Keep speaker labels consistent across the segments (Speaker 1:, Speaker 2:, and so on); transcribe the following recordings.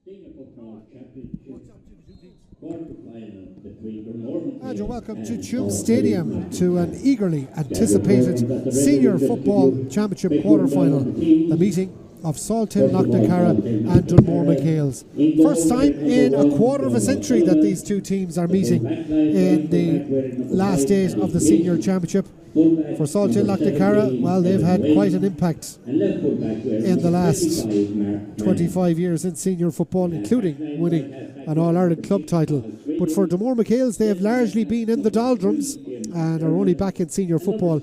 Speaker 1: And you're welcome to Tube Stadium to an eagerly anticipated Senior Football Championship quarter-final, the meeting of Salthill, Knocknacarra and Dunmore MacHales. First time in a quarter of a century that these two teams are meeting in the last days of the Senior Championship. For Salthill, Knocknacarra, well, they've had quite an impact in the last 25 years in senior football, including winning an All-Ireland club title. But for Dunmore MacHales, they have largely been in the doldrums and are only back in senior football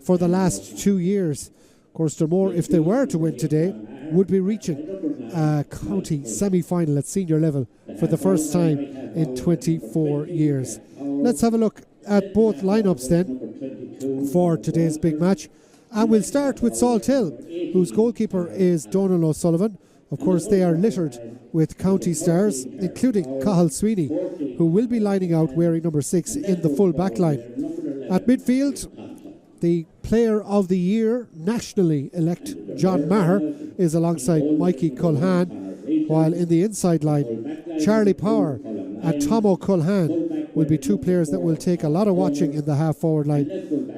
Speaker 1: for the last 2 years. Of course, Dunmore, if they were to win today, would be reaching a county semi-final at senior level for the first time in 24 years. Let's have a look at both lineups then for today's big match. And we'll start with Salthill, whose goalkeeper is Donal O'Sullivan. Of course, they are littered with county stars, including Cathal Sweeney, who will be lining out wearing number 6 in the full back line. At midfield, the Player of the Year, nationally elect John Maher, is alongside Mikey Culhane, while in the inside line, Charlie Power and Tomo Culhane will be two players that will take a lot of watching in the half-forward line,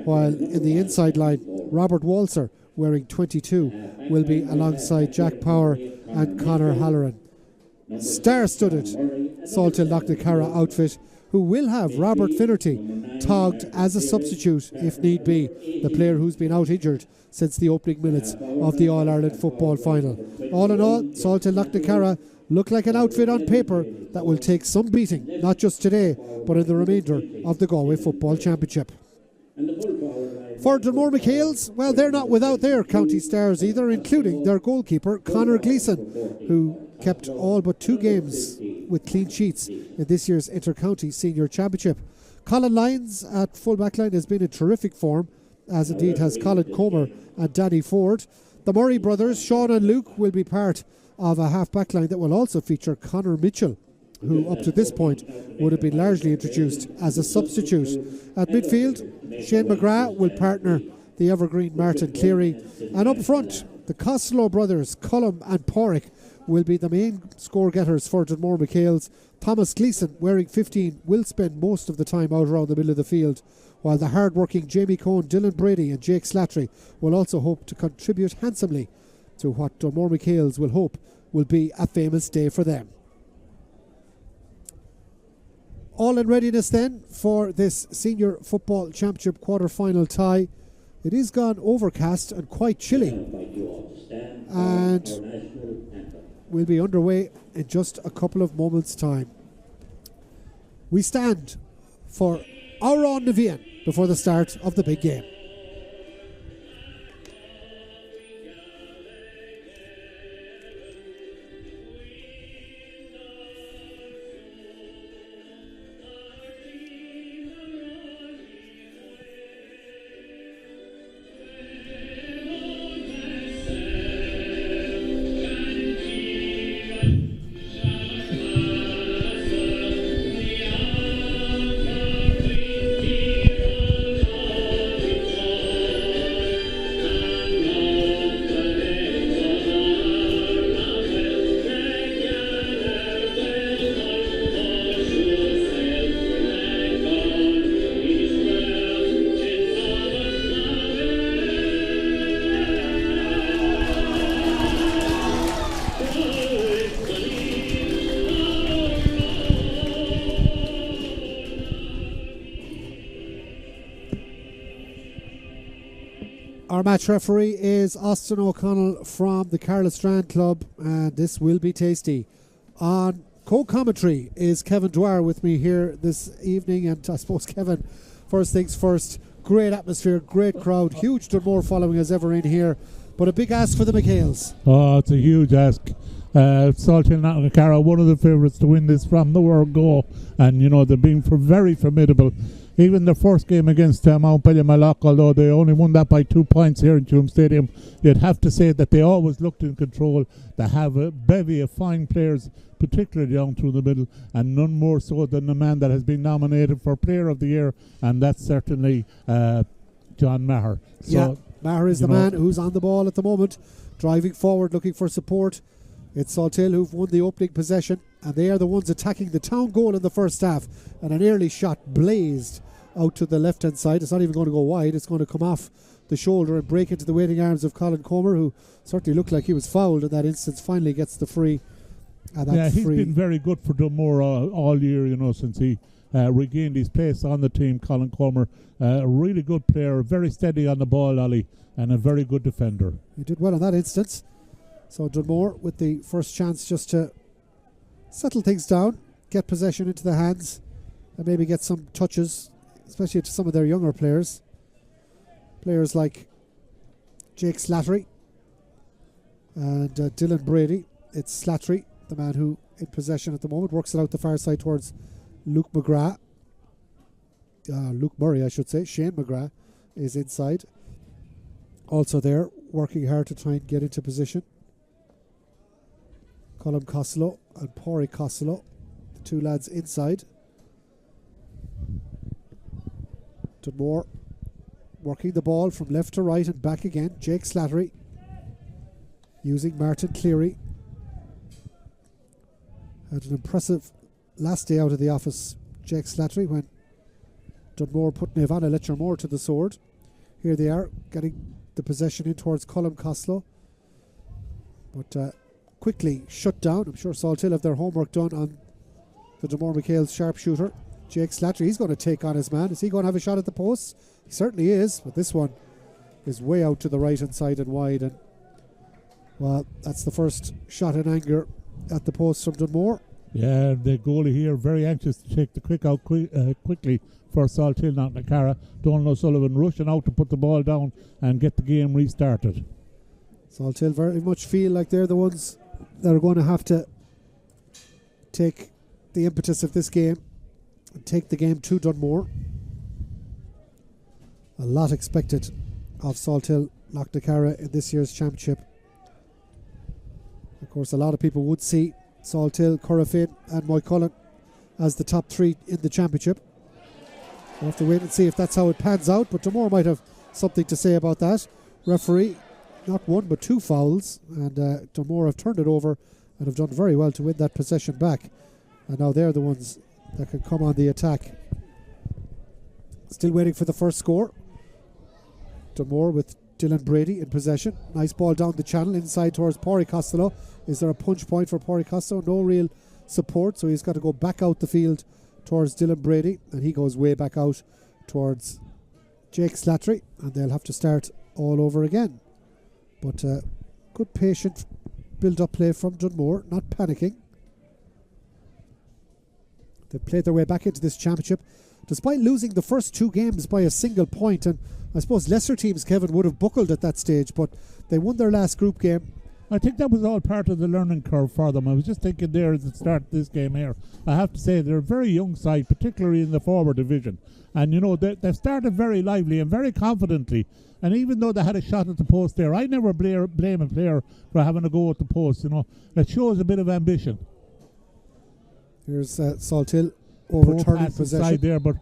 Speaker 1: while in the inside line, Robert Walser, wearing 22, will be alongside Jack Power and Conor Halloran. Star-studded Salthill Knocknacarra outfit, who will have Robert Finnerty togged as a substitute if need be, the player who's been out injured since the opening minutes of the All-Ireland football final. All in all, Salthill Knocknacarra look like an outfit on paper that will take some beating, not just today, but in the remainder of the Galway Football Championship. For Dunmore MacHales, well, they're not without their county stars either, including their goalkeeper, Conor Gleeson, who kept all but 2 games with clean sheets in this year's Inter-County Senior Championship. Colin Lyons at full-back line has been in terrific form, as indeed has Colin Comer and Danny Ford. The Murray brothers, Sean and Luke, will be part of a half-back line that will also feature Conor Mitchell, who up to this point would have been largely introduced as a substitute. At midfield, Shane McGrath will partner the evergreen Martin Cleary, and up front, the Costello brothers, Cullum and Porrick, will be the main score-getters for Dunmore MacHales. Thomas Gleeson, wearing 15, will spend most of the time out around the middle of the field, while the hard-working Jamie Cohn, Dylan Brady and Jake Slattery will also hope to contribute handsomely to what Dunmore MacHales will hope will be a famous day for them. All in readiness then for this Senior Football Championship quarter-final tie. It is gone overcast and quite chilly, and we'll be underway in just a couple of moments' time. We stand for Auron Nevian before the start of the big game. Our match referee is Austin O'Connell from the Carla Strand Club, and this will be tasty. On co-commentary is Kevin Dwyer with me here this evening, and I suppose, Kevin, first things first, great atmosphere, great crowd, huge Dunmore following as ever in here, but a big ask for the MacHales.
Speaker 2: Oh, it's a huge ask. Salthill Knocknacarra, one of the favourites to win this from the word go, and you know they're being very formidable. Even the first game against Mount Ballymallock, although they only won that by 2 points here in Tuam Stadium, you'd have to say that they always looked in control. They have a bevy of fine players, particularly down through the middle, and none more so than the man that has been nominated for Player of the Year, and that's certainly John Maher.
Speaker 1: So, yeah, Maher is the man who's on the ball at the moment, driving forward, looking for support It's Salthill who've won the opening possession, and they are the ones attacking the town goal in the first half. And an early shot blazed out to the left-hand side. It's not even going to go wide. It's going to come off the shoulder and break into the waiting arms of Colin Comer, who certainly looked like he was fouled in that instance. Finally gets the free.
Speaker 2: And he's been very good for Dunmore all year, since he regained his place on the team. Colin Comer, a really good player, very steady on the ball, Ollie, and a very good defender.
Speaker 1: He did well in that instance. So Dunmore with the first chance just to settle things down, get possession into the hands, and maybe get some touches, especially to some of their younger players. Players like Jake Slattery and Dylan Brady. It's Slattery, the man who in possession at the moment, works it out the far side towards Luke Murray, I should say. Shane McGrath is inside. Also there, working hard to try and get into position. Colm Costello and Pori Costello, the two lads inside. Dunmore working the ball from left to right and back again. Jake Slattery using Martin Cleary. Had an impressive last day out of the office, Jake Slattery, when Dunmore put Ivana Letchermore to the sword. Here they are, getting the possession in towards Colm Costello. But quickly shut down. I'm sure Salthill have their homework done on the Dunmore MacHales sharpshooter. Jake Slattery, he's going to take on his man. Is he going to have a shot at the post? He certainly is, but this one is way out to the right hand side and wide. And well, that's the first shot in anger at the post from Dunmore.
Speaker 2: Yeah, the goalie here very anxious to take the quick out quickly for Salthill Knocknacarra. Donald O'Sullivan rushing out to put the ball down and get the game restarted.
Speaker 1: Salthill very much feel like they're the ones that are going to have to take the impetus of this game and take the game to Dunmore. A lot expected of Salthill Knocknacarra in this year's championship. Of course, a lot of people would see Salthill, Corofin and Moycullen as the top three in the championship. We'll have to wait and see if that's how it pans out, but Dunmore might have something to say about that. Referee, not one but two fouls, and Dunmore have turned it over and have done very well to win that possession back. And now they're the ones that can come on the attack. Still waiting for the first score. Dunmore with Dylan Brady in possession. Nice ball down the channel inside towards Pori Costello. Is there a punch point for Pori Costello? No real support, so he's got to go back out the field towards Dylan Brady, and he goes way back out towards Jake Slattery, and they'll have to start all over again. But good patient build-up play from Dunmore, not panicking. They've played their way back into this championship despite losing the first two games by a single point, and I suppose lesser teams, Kevin, would have buckled at that stage, but they won their last group game.
Speaker 2: I think that was all part of the learning curve for them. I was just thinking there at the start of this game here. I have to say they're a very young side, particularly in the forward division. And, they've started very lively and very confidently. And even though they had a shot at the post there, I never blame a player for having a go at the post. It shows a bit of ambition.
Speaker 1: Here's Salthill overturning possession.
Speaker 2: Side there, but,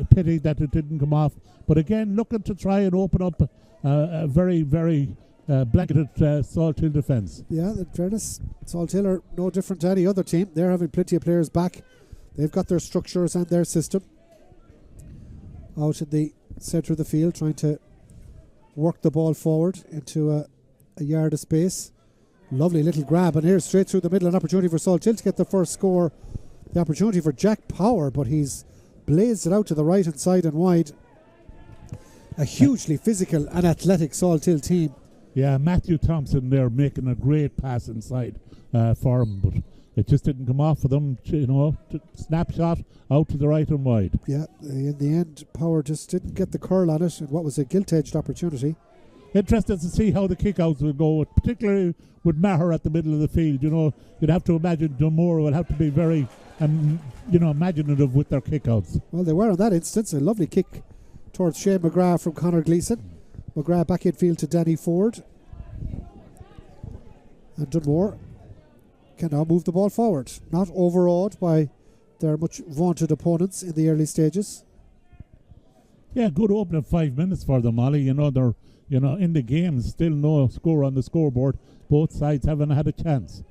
Speaker 2: pity that it didn't come off. But again, looking to try and open up a very, very blanketed Salthill defence. Yeah, in fairness,
Speaker 1: Salthill are no different to any other team. They're having plenty of players back. They've got their structures and their system. Out in the centre of the field, trying to work the ball forward into a yard of space. Lovely little grab, and here's straight through the middle, an opportunity for Salthill to get the first score. The opportunity for Jack Power, but he's blazed it out to the right hand side and wide. A hugely physical and athletic Salthill team.
Speaker 2: Yeah, Matthew Thompson there making a great pass inside for him, but it just didn't come off for them. Snapshot out to the right and wide.
Speaker 1: Yeah, in the end, Power just didn't get the curl on it, and what was a gilt-edged opportunity.
Speaker 2: Interested to see how the kickouts will go, particularly with Maher at the middle of the field. You'd have to imagine Dunmore will have to be very, imaginative with their kickouts.
Speaker 1: Well, they were in that instance. A lovely kick towards Shane McGrath from Conor Gleeson. McGrath back in field to Danny Ford. And Dunmore can now move the ball forward. Not overawed by their much vaunted opponents in the early stages.
Speaker 2: Yeah, good opening 5 minutes for them, Ollie. They're in the game, still no score on the scoreboard. Both sides haven't had a chance.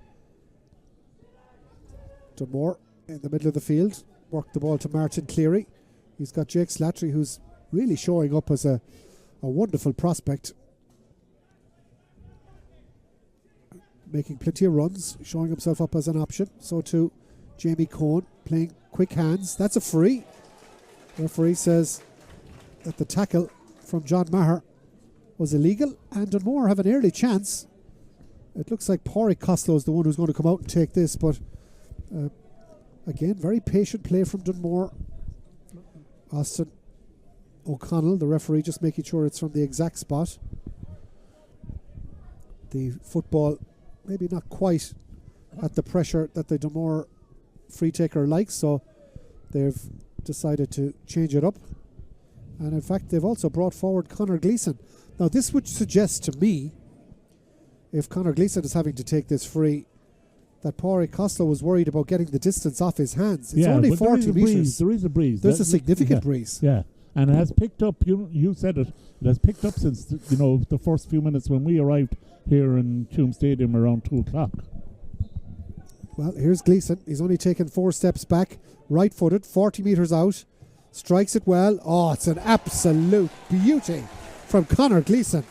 Speaker 1: Dunmore in the middle of the field, worked the ball to Martin Cleary. He's got Jake Slattery, who's really showing up as a wonderful prospect. Making plenty of runs, showing himself up as an option. So too Jamie Cohn, playing quick hands. That's a free. The referee says that the tackle from John Maher was illegal, and Dunmore have an early chance. It looks like Pádraig Costello is the one who's going to come out and take this, but again, very patient play from Dunmore. Austin O'Connell, the referee, just making sure it's from the exact spot. The football maybe not quite at the pressure that the Dunmore free taker likes, so they've decided to change it up. And in fact, they've also brought forward Conor Gleeson. Now, this would suggest to me, if Conor Gleeson is having to take this free, that Pádraig Costello was worried about getting the distance off his hands. It's only 40 metres.
Speaker 2: There is a breeze.
Speaker 1: There's a significant breeze.
Speaker 2: Yeah, and it has picked up, you said it has picked up since, the first few minutes when we arrived here in Tuam Stadium around 2 o'clock.
Speaker 1: Well, here's Gleeson. He's only taken 4 steps back, right-footed, 40 metres out, strikes it well. Oh, it's an absolute beauty from Conor Gleeson.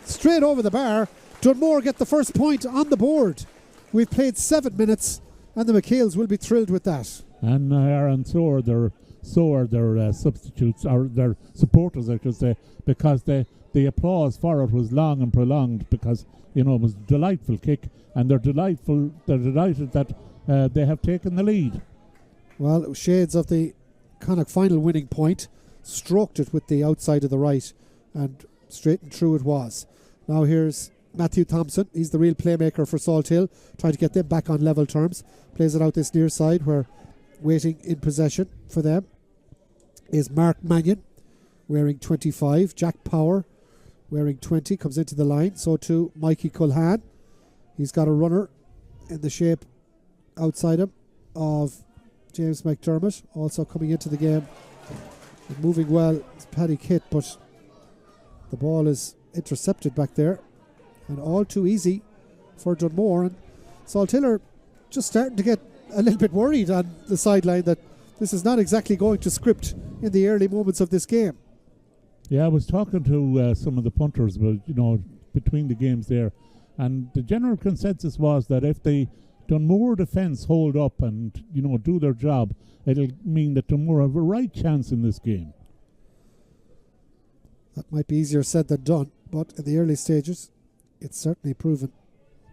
Speaker 1: Straight over the bar. Dunmore get the first point on the board. We've played 7 minutes, and the MacHales will be thrilled with that.
Speaker 2: And so are their substitutes, or their supporters, I should say, because the applause for it was long and prolonged, because it was a delightful kick, and they're delighted that they have taken the lead. Well,
Speaker 1: it was shades of the Connacht final winning point. Stroked it with the outside of the right, and straight and true it was. Now here's Matthew Thompson. He's the real playmaker for Salthill, trying to get them back on level terms. Plays it out this near side, where waiting in possession for them is Mark Mannion, wearing 25. Jack Power, wearing 20, comes into the line. So too Mikey Culhan. He's got a runner in the shape outside him of James McDermott, also coming into the game and moving well. It's Paddy Kitt, but the ball is intercepted back there, and all too easy for Dunmore. And Salthill are just starting to get a little bit worried on the sideline that this is not exactly going to script in the early moments of this game.
Speaker 2: Yeah, I was talking to some of the punters, between the games there, and the general consensus was that if the Dunmore defence hold up and do their job, it'll mean that Dunmore have a right chance in this game.
Speaker 1: That might be easier said than done, but in the early stages, it's certainly proven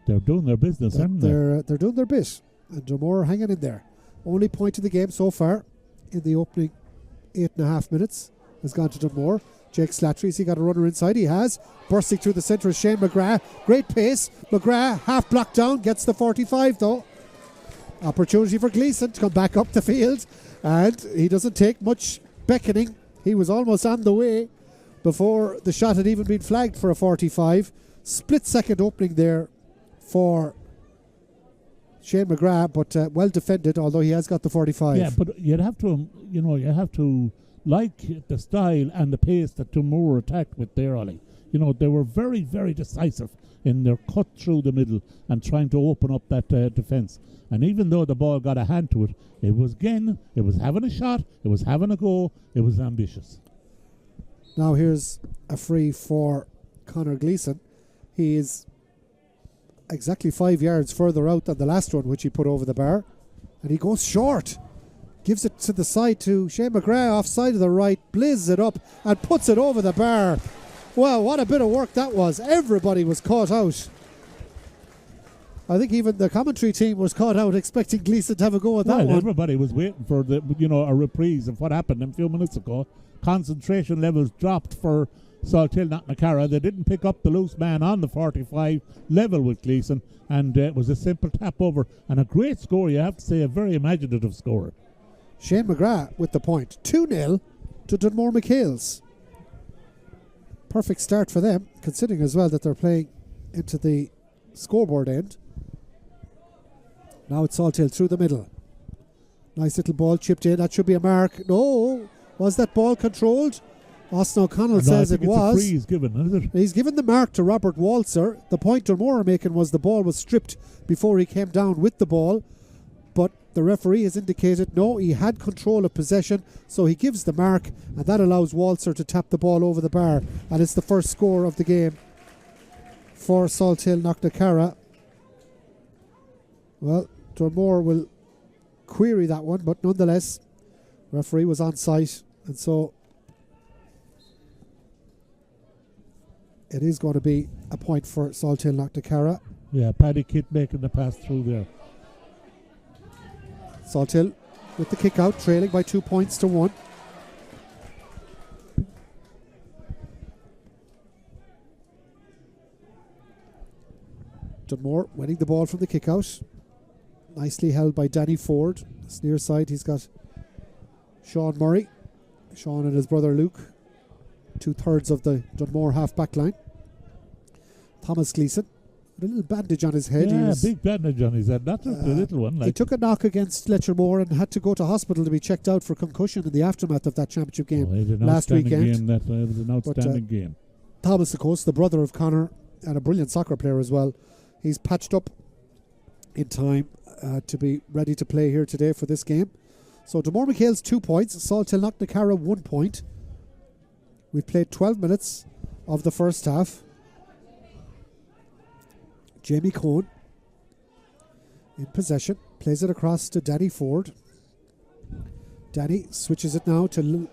Speaker 2: they're doing their business, aren't they?
Speaker 1: They're doing their bit, and Dunmore hanging in there. Only point of the game so far in the opening 8.5 minutes has gone to Dunmore. Jake Slattery's, he got a runner inside. He has. Bursting through the centre is Shane McGrath. Great pace. McGrath half blocked down, gets the 45 though. Opportunity for Gleeson to come back up the field, and he doesn't take much beckoning. He was almost on the way before the shot had even been flagged for a 45. Split second opening there for Shane McGrath, but well defended, although he has got the 45.
Speaker 2: Yeah, but you'd have to like the style and the pace that Dunmore attacked with there, Ollie. They were very, very decisive in their cut through the middle and trying to open up that defence. And even though the ball got a hand to it, it was having a shot, it was having a go, it was ambitious.
Speaker 1: Now here's a free for Conor Gleeson. He is exactly 5 yards further out than the last one, which he put over the bar, and he goes short. Gives it to the side to Shane McGrath, offside of the right, blazes it up and puts it over the bar. Well, what a bit of work that was. Everybody was caught out. I think even the commentary team was caught out, expecting Gleeson to have a go at that one.
Speaker 2: Everybody was waiting for a reprise of what happened a few minutes ago. Concentration levels dropped for Salthill Knocknacarra. They didn't pick up the loose man on the 45 level with Gleeson, and it was a simple tap over and a great score. You have to say, a very imaginative score.
Speaker 1: Shane McGrath with the point. 2-0 to Dunmore MacHales. Perfect start for them, considering as well that they're playing into the scoreboard end. Now it's Salthill through the middle. Nice little ball chipped in. That should be a mark. No. Was that ball controlled? Austin O'Connell
Speaker 2: No,
Speaker 1: says
Speaker 2: I
Speaker 1: it
Speaker 2: think it's a
Speaker 1: was.
Speaker 2: free he's given, is it?
Speaker 1: He's given the mark to Robert Walzer. The point Dunmore are making was the ball was stripped before he came down with the ball, but the referee has indicated no, he had control of possession, so he gives the mark, and that allows Walzer to tap the ball over the bar, and it's the first score of the game for Salthill Knocknacarra. Well, Dunmore will query that one, but nonetheless, referee was on site, and so it is going to be a point for Salthill Knocknacarra.
Speaker 2: Yeah, Paddy Kitt making the pass through there.
Speaker 1: Salthill with the kick out, trailing by 2 points to 1. Dunmore winning the ball from the kick out. Nicely held by Danny Ford. This near side, he's got Sean Murray. Sean and his brother Luke. 2/3 of the Dunmore half-back line. Thomas Gleeson with a little bandage on his head.
Speaker 2: Yeah, big bandage on his head. Not just a little one.
Speaker 1: He took a knock against Letchermore and had to go to hospital to be checked out for concussion in the aftermath of that championship game last weekend.
Speaker 2: That was an outstanding game.
Speaker 1: Thomas, of course, the brother of Connor and a brilliant soccer player as well. He's patched up in time to be ready to play here today for this game. So Dunmore MacHales 2 points, Salthill Knocknacarra 1 point. We've played 12 minutes of the first half. Jamie Cohen in possession, plays it across to Danny Ford. Danny switches it now to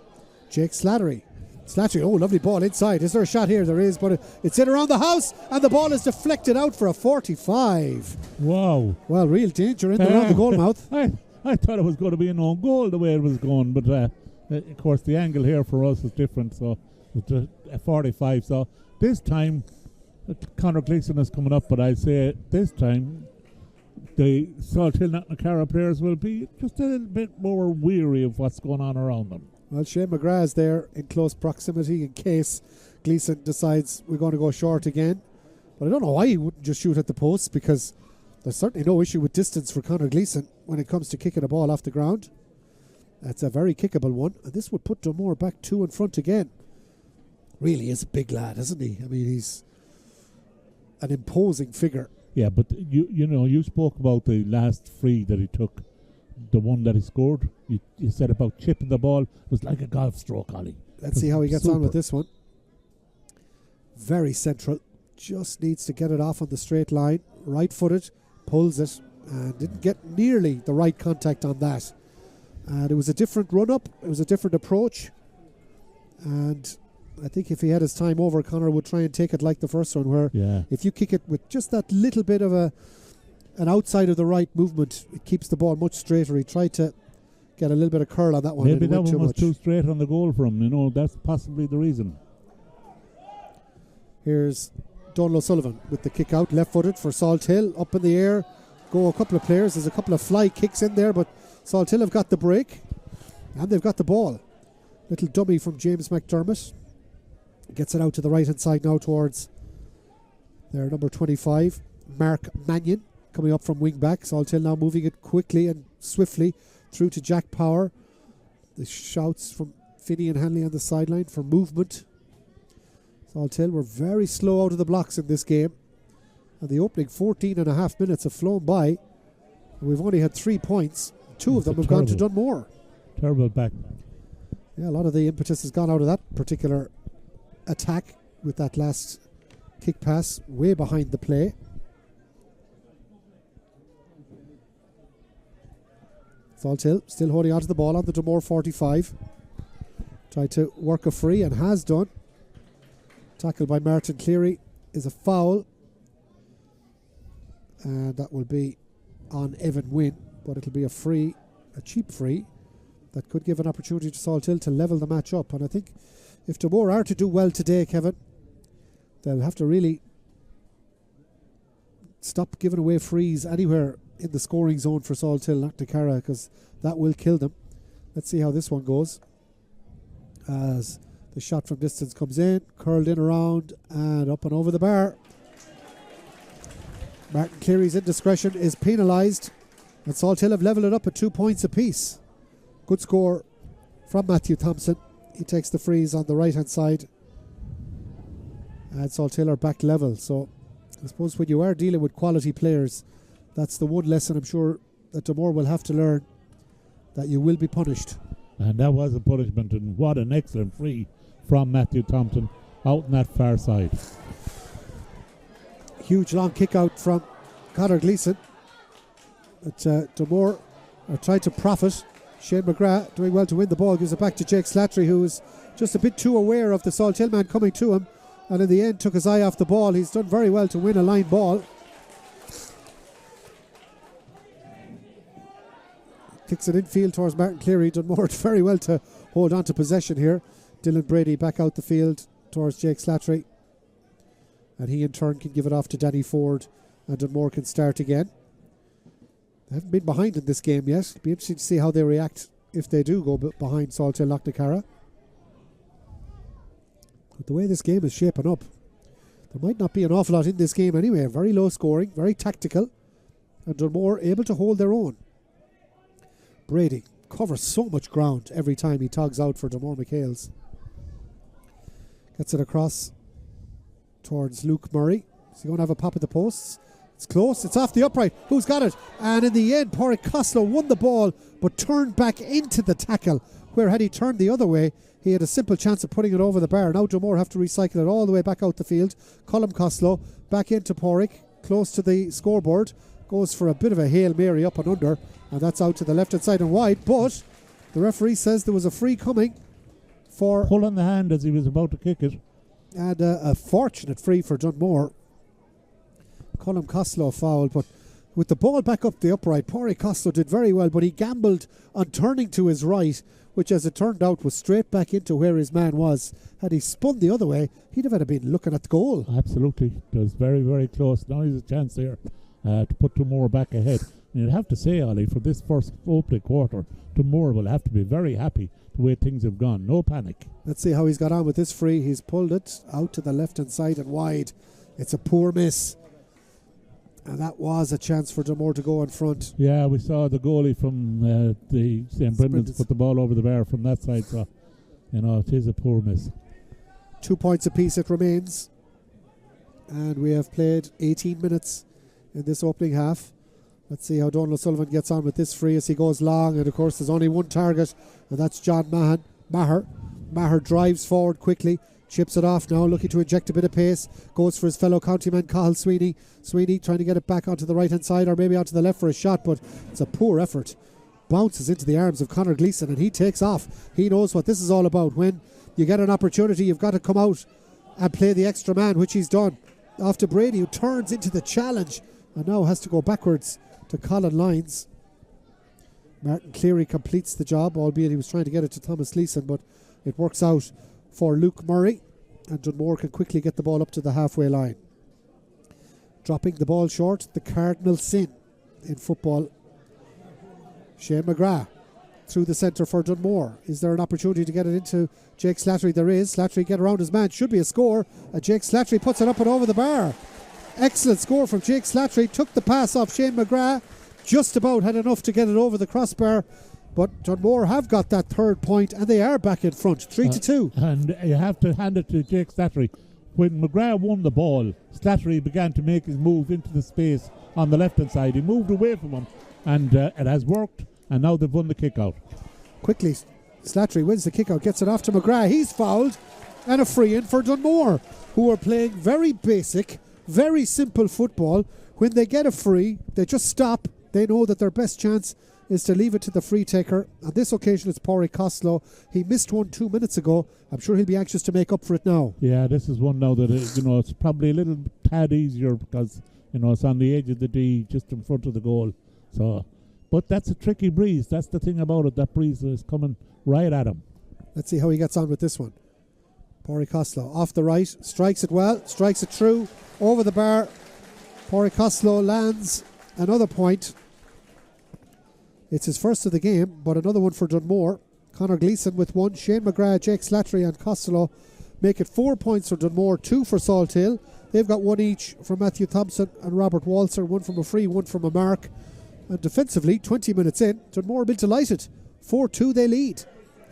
Speaker 1: Jake Slattery. Slattery, oh, lovely ball inside. Is there a shot here? There is, but it's in around the house, and the ball is deflected out for a 45.
Speaker 2: Wow.
Speaker 1: Well, real danger in around the goal mouth.
Speaker 2: I thought it was going to be an own goal the way it was going, but of course the angle here for us is different, so it's a 45. So this time, Conor Gleeson is coming up, but I'd say this time the Salthill Knocknacarra players will be just a little bit more weary of what's going on around them.
Speaker 1: Well, Shane McGrath is there in close proximity in case Gleeson decides we're going to go short again. But I don't know why he wouldn't just shoot at the post, because there's certainly no issue with distance for Conor Gleeson when it comes to kicking a ball off the ground. That's a very kickable one, and this would put Dunmore back 2 in front again. Really is a big lad, isn't he? I mean, he's an imposing figure.
Speaker 2: Yeah, but you spoke about the last free that he took, the one that he scored. You said about chipping the ball. It was like a golf stroke, Ollie.
Speaker 1: Let's see how he gets on with this one. Very central. Just needs to get it off on the straight line. Right-footed, pulls it, and didn't get nearly the right contact on that. And it was a different run-up. It was a different approach. And I think if he had his time over, Conor would try and take it like the first one, where if you kick it with just that little bit of an outside of the right movement, it keeps the ball much straighter. He tried to get a little bit of curl on that one.
Speaker 2: Maybe that one was too straight on the goal for him. That's possibly the reason.
Speaker 1: Here's Donald O'Sullivan with the kick out, left-footed for Salthill. Up in the air go a couple of players. There's a couple of fly kicks in there, but Salthill have got the break and they've got the ball. Little dummy from James McDermott. Gets it out to the right-hand side now towards their number 25, Mark Mannion, coming up from wing-back. Salthill now moving it quickly and swiftly through to Jack Power. The shouts from Finney and Hanley on the sideline for movement. Salthill were very slow out of the blocks in this game. And the opening 14 and a half minutes have flown by. And we've only had 3 points. 2 of them have gone to Dunmore.
Speaker 2: Terrible back.
Speaker 1: Yeah, a lot of the impetus has gone out of that particular attack with that last kick pass way behind the play. Salthill still holding on to the ball on the Dunmore 45. Tried to work a free and has done. Tackle by Martin Cleary is a foul. And that will be on Evan Wynne, but it'll be a free, a cheap free, that could give an opportunity to Salthill to level the match up. And I think if Dunmore are to do well today, Kevin, they'll have to really stop giving away frees anywhere in the scoring zone for Salthill Knocknacarra, because that will kill them. Let's see how this one goes. As the shot from distance comes in, curled in around and up and over the bar. Martin Cleary's indiscretion is penalised, and Salthill have levelled it up at 2 points apiece. Good score from Matthew Thompson. He takes the freeze on the right hand side. And Salthill are back level. So I suppose when you are dealing with quality players, that's the one lesson I'm sure that Dunmore will have to learn, that you will be punished.
Speaker 2: And that was a punishment, and what an excellent free from Matthew Thompson out on that far side.
Speaker 1: Huge long kick out from Conor Gleeson. But Dunmore are trying to profit. Shane McGrath doing well to win the ball, gives it back to Jake Slattery, who was just a bit too aware of the Salthill man coming to him, and in the end took his eye off the ball. He's done very well to win a line ball. Kicks it infield towards Martin Cleary. Dunmore very well to hold on to possession here. Dylan Brady back out the field towards Jake Slattery, and he in turn can give it off to Danny Ford, and Dunmore can start again. They haven't been behind in this game yet. It'll be interesting to see how they react if they do go behind Salthill Knocknacarra. But the way this game is shaping up, there might not be an awful lot in this game anyway. Very low scoring, very tactical, and Dunmore able to hold their own. Brady covers so much ground every time he togs out for Dunmore MacHales. Gets it across towards Luke Murray. Is he going to have a pop at the posts? It's close, it's off the upright. Who's got it? And in the end, Pádraig Costello won the ball but turned back into the tackle, where had he turned the other way, he had a simple chance of putting it over the bar. Now Dunmore have to recycle it all the way back out the field. Colm Costello back into Pádraig, close to the scoreboard. Goes for a bit of a Hail Mary up and under, and that's out to the left hand side and wide, but the referee says there was a free coming for...
Speaker 2: Pull on the hand as he was about to kick it.
Speaker 1: And a fortunate free for Dunmore. Colm Costello fouled, but with the ball back up the upright, Pádraig Costello did very well, but he gambled on turning to his right, which as it turned out was straight back into where his man was. Had he spun the other way, he'd have had been looking at the goal.
Speaker 2: Absolutely. It was very, very close. Now he's a chance there to put Dunmore back ahead. And you'd have to say, Ollie, for this first opening quarter, Dunmore will have to be very happy the way things have gone. No panic.
Speaker 1: Let's see how he's got on with this free. He's pulled it out to the left hand side and wide. It's a poor miss. And that was a chance for Dunmore to go in front.
Speaker 2: Yeah, we saw the goalie from the St. Brendan's put the ball over the bar from that side, so it is a poor miss.
Speaker 1: 2 points apiece it remains, and we have played 18 minutes in this opening half. Let's see how Donald O'Sullivan gets on with this free as he goes long, and of course there's only one target, and that's John Maher. Maher drives forward quickly, chips it off now, looking to inject a bit of pace, goes for his fellow countyman Cathal Sweeney. Sweeney trying to get it back onto the right hand side or maybe onto the left for a shot, but it's a poor effort. Bounces into the arms of Conor Gleeson and he takes off. He knows what this is all about. When you get an opportunity, you've got to come out and play the extra man, which he's done. Off to Brady, who turns into the challenge and now has to go backwards to Colin Lyons. Martin Cleary completes the job, albeit he was trying to get it to Thomas Gleeson, but it works out for Luke Murray, and Dunmore can quickly get the ball up to the halfway line. Dropping the ball short, the cardinal sin in football. Shane McGrath through the centre for Dunmore. Is there an opportunity to get it into Jake Slattery? There is. Slattery get around his man, should be a score, and Jake Slattery puts it up and over the bar. Excellent score from Jake Slattery, took the pass off Shane McGrath, just about had enough to get it over the crossbar, but Dunmore have got that third point and they are back in front, 3-2.
Speaker 2: And you have to hand it to Jake Slattery. When McGrath won the ball, Slattery began to make his move into the space on the left hand side. He moved away from him and it has worked, and now they've won the kick out.
Speaker 1: Quickly, Slattery wins the kick out, gets it off to McGrath. He's fouled, and a free in for Dunmore, who are playing very basic, very simple football. When they get a free, they just stop. They know that their best chance is to leave it to the free taker. On this occasion, it's Pádraig Costello. He missed one 2 minutes ago. I'm sure he'll be anxious to make up for it now.
Speaker 2: Yeah, this is one now that it's probably a little tad easier because it's on the edge of the D, just in front of the goal. So, but that's a tricky breeze. That's the thing about it. That breeze is coming right at him.
Speaker 1: Let's see how he gets on with this one. Pádraig Costello off the right, strikes it well, strikes it through over the bar. Pádraig Costello lands another point. It's his first of the game, but another one for Dunmore. Conor Gleeson with one. Shane McGrath, Jake Slattery and Costello make it 4 points for Dunmore, 2 for Salthill. They've got one each from Matthew Thompson and Robert Walser, one from a free, one from a mark. And defensively, 20 minutes in, Dunmore have been delighted. 4-2 they lead.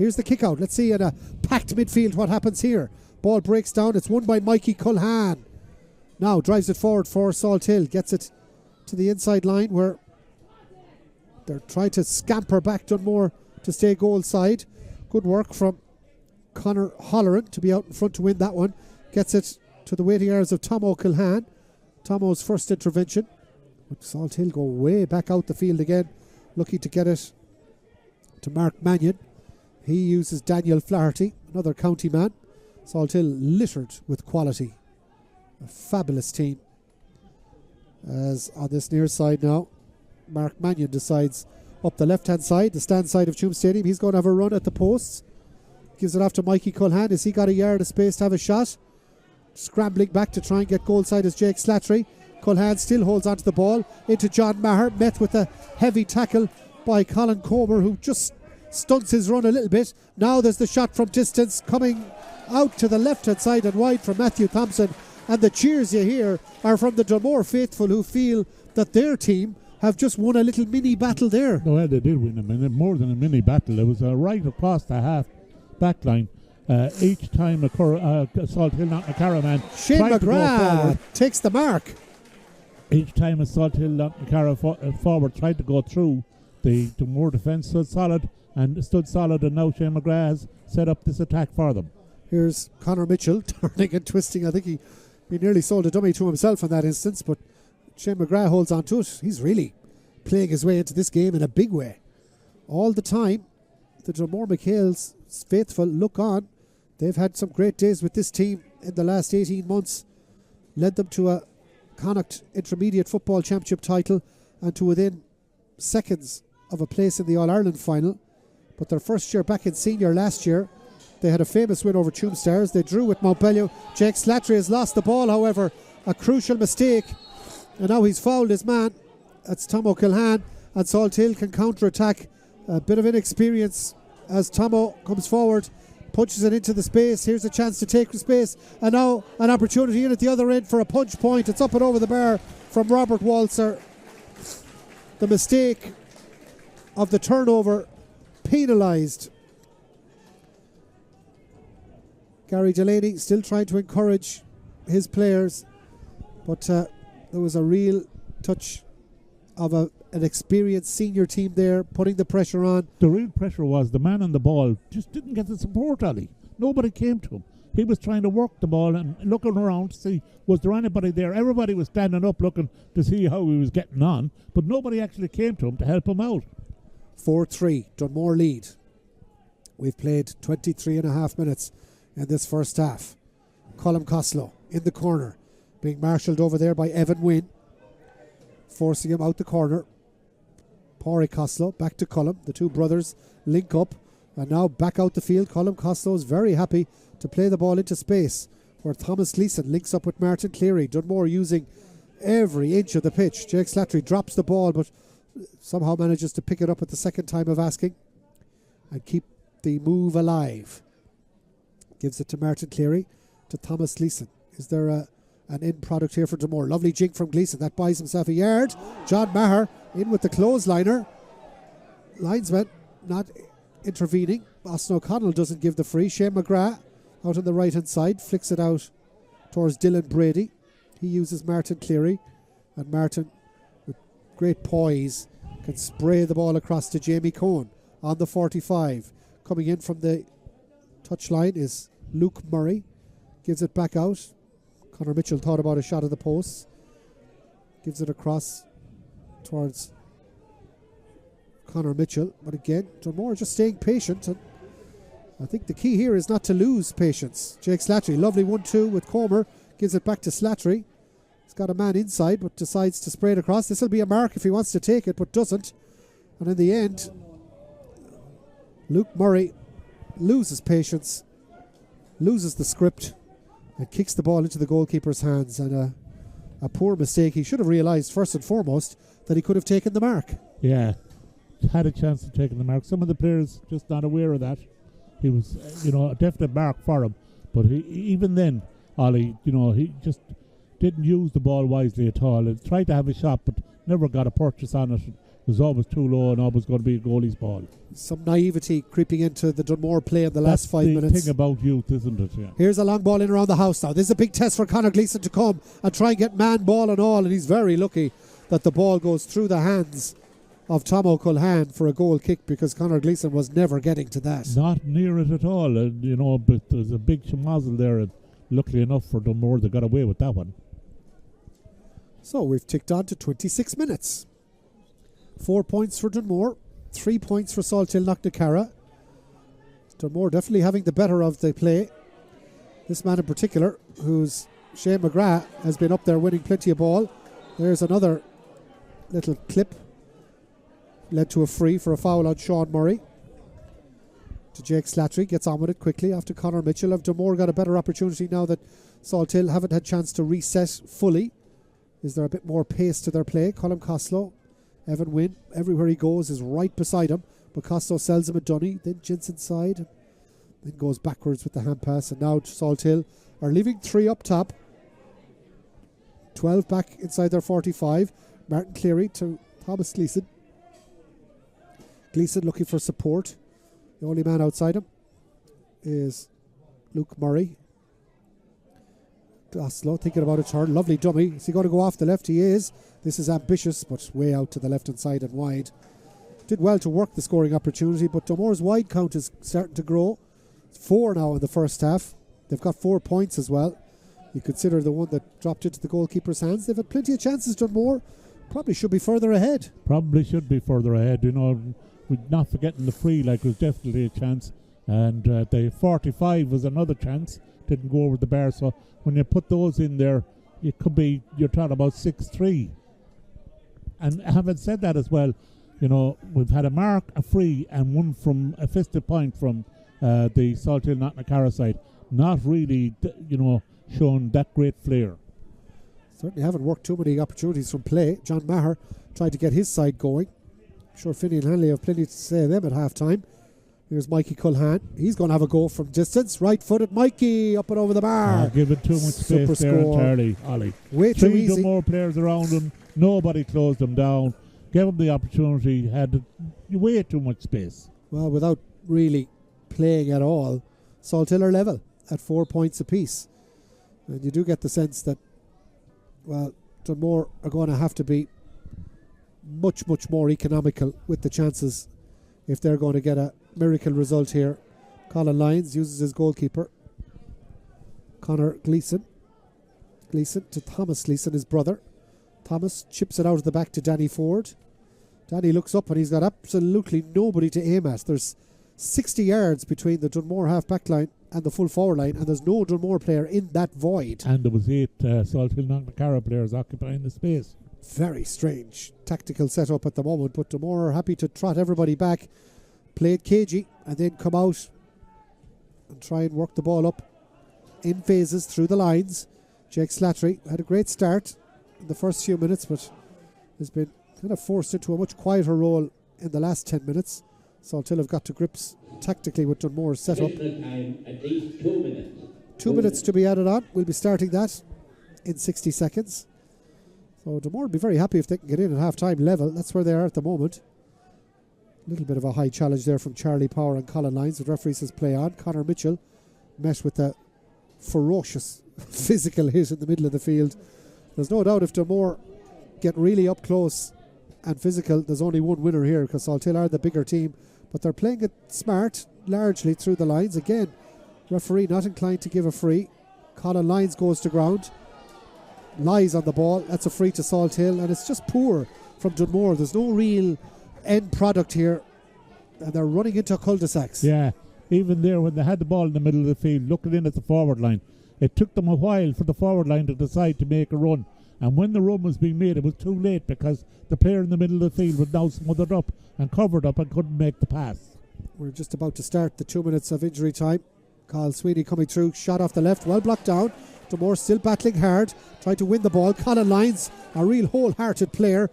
Speaker 1: Here's the kick out. Let's see in a packed midfield what happens here. Ball breaks down. It's won by Mikey Culhane. Now drives it forward for Salthill. Gets it to the inside line where they're trying to scamper back Dunmore to stay goal side. Good work from Conor Holleran to be out in front to win that one. Gets it to the waiting arms of Tomo Culhane. Tomo's first intervention. But Salthill go way back out the field again, looking to get it to Mark Mannion. He uses Daniel Flaherty, another county man. Salthill littered with quality. A fabulous team. As on this near side now, Mark Mannion decides up the left-hand side, the stand side of Tuam Stadium. He's going to have a run at the posts. Gives it off to Mikey Culhane. Has he got a yard of space to have a shot? Scrambling back to try and get goal side is Jake Slattery. Culhane still holds onto the ball. Into John Maher. Met with a heavy tackle by Colin Comer, who just stunts his run a little bit. Now there's the shot from distance coming out to the left-hand side and wide from Matthew Thompson. And the cheers you hear are from the Dunmore faithful, who feel that their team have just won a little mini battle there.
Speaker 2: No, they did win a minute, more than a mini battle. It was right across the half back line. Each time a Salthill Knocknacarra man
Speaker 1: Shane McGrath takes the mark.
Speaker 2: Each time a Salthill Knocknacarra forward tried to go through, the Dunmore defence stood solid, and now Shane McGrath has set up this attack for them.
Speaker 1: Here's Conor Mitchell turning and twisting. I think he nearly sold a dummy to himself in that instance, but Shane McGrath holds on to it. He's really playing his way into this game in a big way. All the time, the Dunmore MacHales faithful look on. They've had some great days with this team in the last 18 months. Led them to a Connacht Intermediate Football Championship title and to within seconds of a place in the All-Ireland final. But their first year back in senior last year, they had a famous win over Tuam Stars. They drew with Montpellier. Jake Slattery has lost the ball, however. A crucial mistake. And now he's fouled his man. That's Tomo Culhane. And Salthill can counter-attack. A bit of inexperience as Tomo comes forward, punches it into the space. Here's a chance to take the space. And now an opportunity in at the other end for a punch point. It's up and over the bar from Robert Walzer. The mistake of the turnover penalised. Gary Delaney still trying to encourage his players, but there was a real touch of an experienced senior team there putting the pressure on.
Speaker 2: The real pressure was the man on the ball just didn't get the support, Ali. Nobody came to him. He was trying to work the ball and looking around to see was there anybody there. Everybody was standing up looking to see how he was getting on, but nobody actually came to him to help him out.
Speaker 1: 4-3, Dunmore lead. We've played 23 and a half minutes in this first half. Colm Costello in the corner, being marshalled over there by Evan Wynne, forcing him out the corner. Pádraig Costello back to Colm. The two brothers link up and now back out the field. Colm Costello is very happy to play the ball into space, where Thomas Gleeson links up with Martin Cleary. Dunmore using every inch of the pitch. Jake Slattery drops the ball but somehow manages to pick it up at the second time of asking and keep the move alive. Gives it to Martin Cleary, to Thomas Gleeson. Is there an end product here for Dunmore? Lovely jig from Gleeson. That buys himself a yard. John Maher in with the clothesliner. Linesman not intervening. Austin O'Connell doesn't give the free. Shane McGrath out on the right hand side flicks it out towards Dylan Brady. He uses Martin Cleary, and Martin with great poise can spray the ball across to Jamie Cohen on the 45. Coming in from the touchline is Luke Murray. Gives it back out. Conor Mitchell thought about a shot at the post. Gives it across towards Conor Mitchell. But again, Dunmore just staying patient. And I think the key here is not to lose patience. Jake Slattery, lovely 1-2 with Comer. Gives it back to Slattery. He's got a man inside but decides to spray it across. This will be a mark if he wants to take it but doesn't. And in the end, Luke Murray loses patience, loses the script, and kicks the ball into the goalkeeper's hands. And a poor mistake. He should have realised first and foremost that he could have taken the mark.
Speaker 2: Yeah, had a chance of taking the mark. Some of the players just not aware of that. He was, a definite mark for him. But even then, Ollie, he just didn't use the ball wisely at all. He tried to have a shot, but never got a purchase on it. It was always too low and always going to be a goalie's ball.
Speaker 1: Some naivety creeping into the Dunmore play in the last 5 minutes.
Speaker 2: That's the thing about youth, isn't it? Yeah.
Speaker 1: Here's a long ball in around the house now. This is a big test for Conor Gleeson to come and try and get man ball and all, and he's very lucky that the ball goes through the hands of Tom O'Culhan for a goal kick, because Conor Gleeson was never getting to that.
Speaker 2: Not near it at all, but there's a big schmozzle there, and luckily enough for Dunmore, they got away with that one.
Speaker 1: So we've ticked on to 26 minutes. 4 points for Dunmore, 3 points for Salthill Knocknacarra. Dunmore definitely having the better of the play. This man in particular, who's Shane McGrath, has been up there winning plenty of ball. There's another little clip. Led to a free for a foul on Sean Murray. To Jake Slattery, gets on with it quickly after Conor Mitchell. Have Dunmore got a better opportunity now that Salthill haven't had chance to reset fully? Is there a bit more pace to their play? Colm Costello, Evan Wynn, everywhere he goes is right beside him, but Costello sells him a dunny, then jints inside, then goes backwards with the hand pass, and now Salthill are leaving 3 up top, 12 back inside their 45. Martin Cleary to Thomas Gleeson. Gleeson looking for support. The only man outside him is Luke Murray. Costello thinking about a turn. Lovely dummy. Is he going to go off the left? He is. This is ambitious, but way out to the left hand side and wide. Did well to work the scoring opportunity, but Dunmore's wide count is starting to grow. It's 4 now in the first half. They've got 4 points as well. You consider the one that dropped into the goalkeeper's hands. They've had plenty of chances, Dunmore. Probably should be further ahead.
Speaker 2: Probably should be further ahead. We're not forgetting the free, was definitely a chance. And the 45 was another chance. Didn't go over the bar. So when you put those in there, you're talking about 6-3. And having said that as well, we've had a mark, a free, and one from a fisted point from the Salthill Knocknacarra side. Not really, showing that great flair.
Speaker 1: Certainly haven't worked too many opportunities from play. John Maher tried to get his side going. I'm sure Finney and Hanley have plenty to say to them at half time. Here's Mikey Culhan. He's going to have a go from distance. Right-footed Mikey up and over the bar.
Speaker 2: Given too much space there entirely, Ollie.
Speaker 1: Way too easy.
Speaker 2: 3 more players around him. Nobody closed them down. Gave him the opportunity. Had way too much space.
Speaker 1: Well, without really playing at all, Salthill are level at 4 points apiece. And you do get the sense that, Dunmore are going to have to be much, much more economical with the chances if they're going to get a miracle result here. Colin Lyons uses his goalkeeper. Conor Gleeson. Gleeson to Thomas Gleeson, his brother. Thomas chips it out of the back to Danny Ford. Danny looks up and he's got absolutely nobody to aim at. There's 60 yards between the Dunmore half-back line and the full forward line, and there's no Dunmore player in that void.
Speaker 2: And there was 8 Salthill Knocknacarra players occupying the space.
Speaker 1: Very strange tactical setup at the moment, but Dunmore are happy to trot everybody back, play it cagey, and then come out and try and work the ball up in phases through the lines. Jake Slattery had a great start in the first few minutes, but has been kind of forced into a much quieter role in the last 10 minutes. Salthill have got to grips tactically with Dunmore's setup. 2 minutes to be added on. We'll be starting that in 60 seconds. So Dunmore will be very happy if they can get in at half-time level. That's where they are at the moment. A little bit of a high challenge there from Charlie Power and Colin Lyons. The referee says play on. Conor Mitchell met with a ferocious physical hit in the middle of the field. There's no doubt if Dunmore get really up close and physical, there's only one winner here, because Salthill are the bigger team, but they're playing it smart largely through the lines. Again, referee not inclined to give a free. Colin Lyons goes to ground, lies on the ball. That's a free to Salthill, and it's just poor from Dunmore. There's no real end product here, and they're running into cul-de-sacs.
Speaker 2: Yeah, even there when they had the ball in the middle of the field, looking in at the forward line, it took them a while for the forward line to decide to make a run. And when the run was being made, it was too late, because the player in the middle of the field was now smothered up and covered up and couldn't make the pass.
Speaker 1: We're just about to start the 2 minutes of injury time. Carl Sweeney coming through, shot off the left, well blocked down. Dunmore still battling hard, trying to win the ball. Colin Lyons, a real wholehearted player,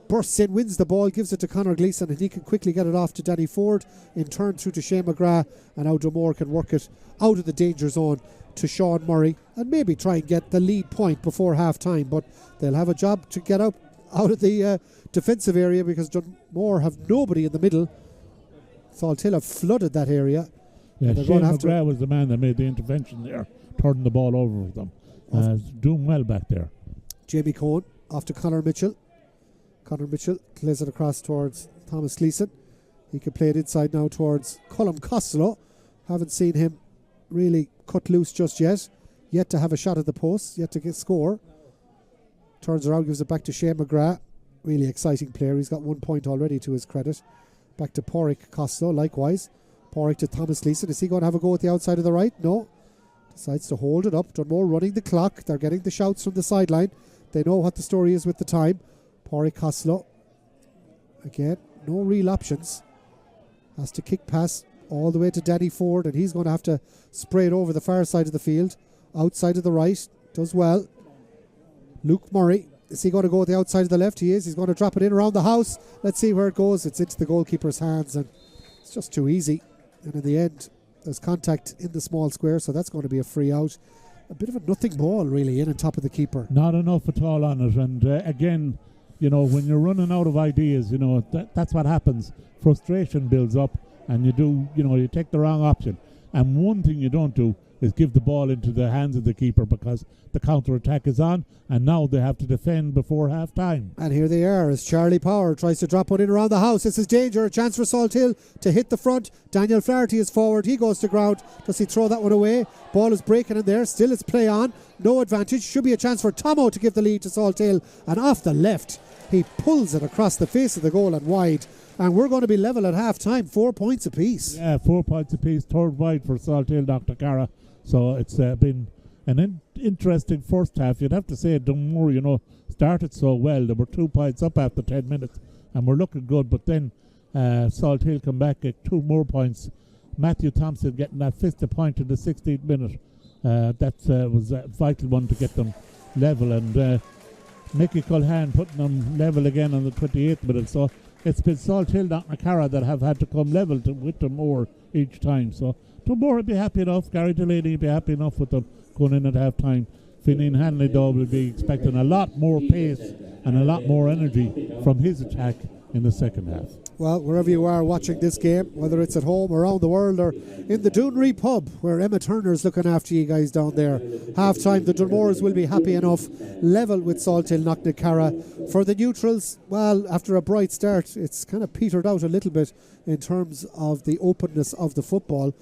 Speaker 1: bursts in, wins the ball, gives it to Conor Gleeson, and he can quickly get it off to Danny Ford, in turn through to Shane McGrath, and now Dunmore can work it out of the danger zone to Sean Murray and maybe try and get the lead point before half time, but they'll have a job to get up out of the defensive area because Dunmore have nobody in the middle. Salthill have flooded that area.
Speaker 2: Yeah, Shane McGrath was the man that made the intervention there, turning the ball over for them. Doing well back there.
Speaker 1: Jamie Cohen off to Conor Mitchell. Conor Mitchell plays it across towards Thomas Gleeson. He can play it inside now towards Colm Costello. Haven't seen him really cut loose just yet. Yet to have a shot at the post, yet to score. Turns around, gives it back to Shane McGrath. Really exciting player. He's got 1 point already to his credit. Back to Porrick Costello, likewise. Porrick to Thomas Gleeson. Is he going to have a go at the outside of the right? No. Decides to hold it up. Dunmore running the clock. They're getting the shouts from the sideline. They know what the story is with the time. Porrick Costello. Again, no real options. Has to kick pass all the way to Danny Ford, and he's going to have to spray it over the far side of the field. Outside of the right. Does well. Luke Murray. Is he going to go at the outside of the left? He is. He's going to drop it in around the house. Let's see where it goes. It's into the goalkeeper's hands, and it's just too easy. And in the end, there's contact in the small square, so that's going to be a free out. A bit of a nothing ball, really, in on top of the keeper.
Speaker 2: Not enough at all on it. And again, you know, when you're running out of ideas, you know, that's what happens. Frustration builds up, and you take the wrong option. And one thing you don't do is give the ball into the hands of the keeper because the counter-attack is on, and now they have to defend before half-time.
Speaker 1: And here they are as Charlie Power tries to drop one in around the house. This is danger, a chance for Salthill to hit the front. Daniel Flaherty is forward, he goes to ground. Does he throw that one away? Ball is breaking in there, still it's play on. No advantage, should be a chance for Tomo to give the lead to Salthill. And off the left, he pulls it across the face of the goal and wide. And we're going to be level at half-time, 4 points apiece.
Speaker 2: Yeah, 4 points apiece, third wide for Salthill Knocknacarra. So it's been an interesting first half. You'd have to say Dunmore, started so well. They were 2 points up after 10 minutes and were looking good. But then Salthill come back at 2 more points. Matthew Thompson getting that 5th point in the 16th minute. That was a vital one to get them level. And Mickey Culhan putting them level again on the 28th minute. So it's been Salthill Knocknacarra that have had to come level with Dunmore each time. So Dunmore will be happy enough. Gary Delaney will be happy enough with them going in at half time. Finian Hanley, though, will be expecting a lot more pace and a lot more energy from his attack in the second half.
Speaker 1: Well, wherever you are watching this game, whether it's at home, around the world, or in the Doonry pub, where Emma Turner's looking after you guys down there, half-time, the Dunmores will be happy enough, level with Salthill Knocknacarra. For the neutrals, well, after a bright start, it's kind of petered out a little bit in terms of the openness of the football.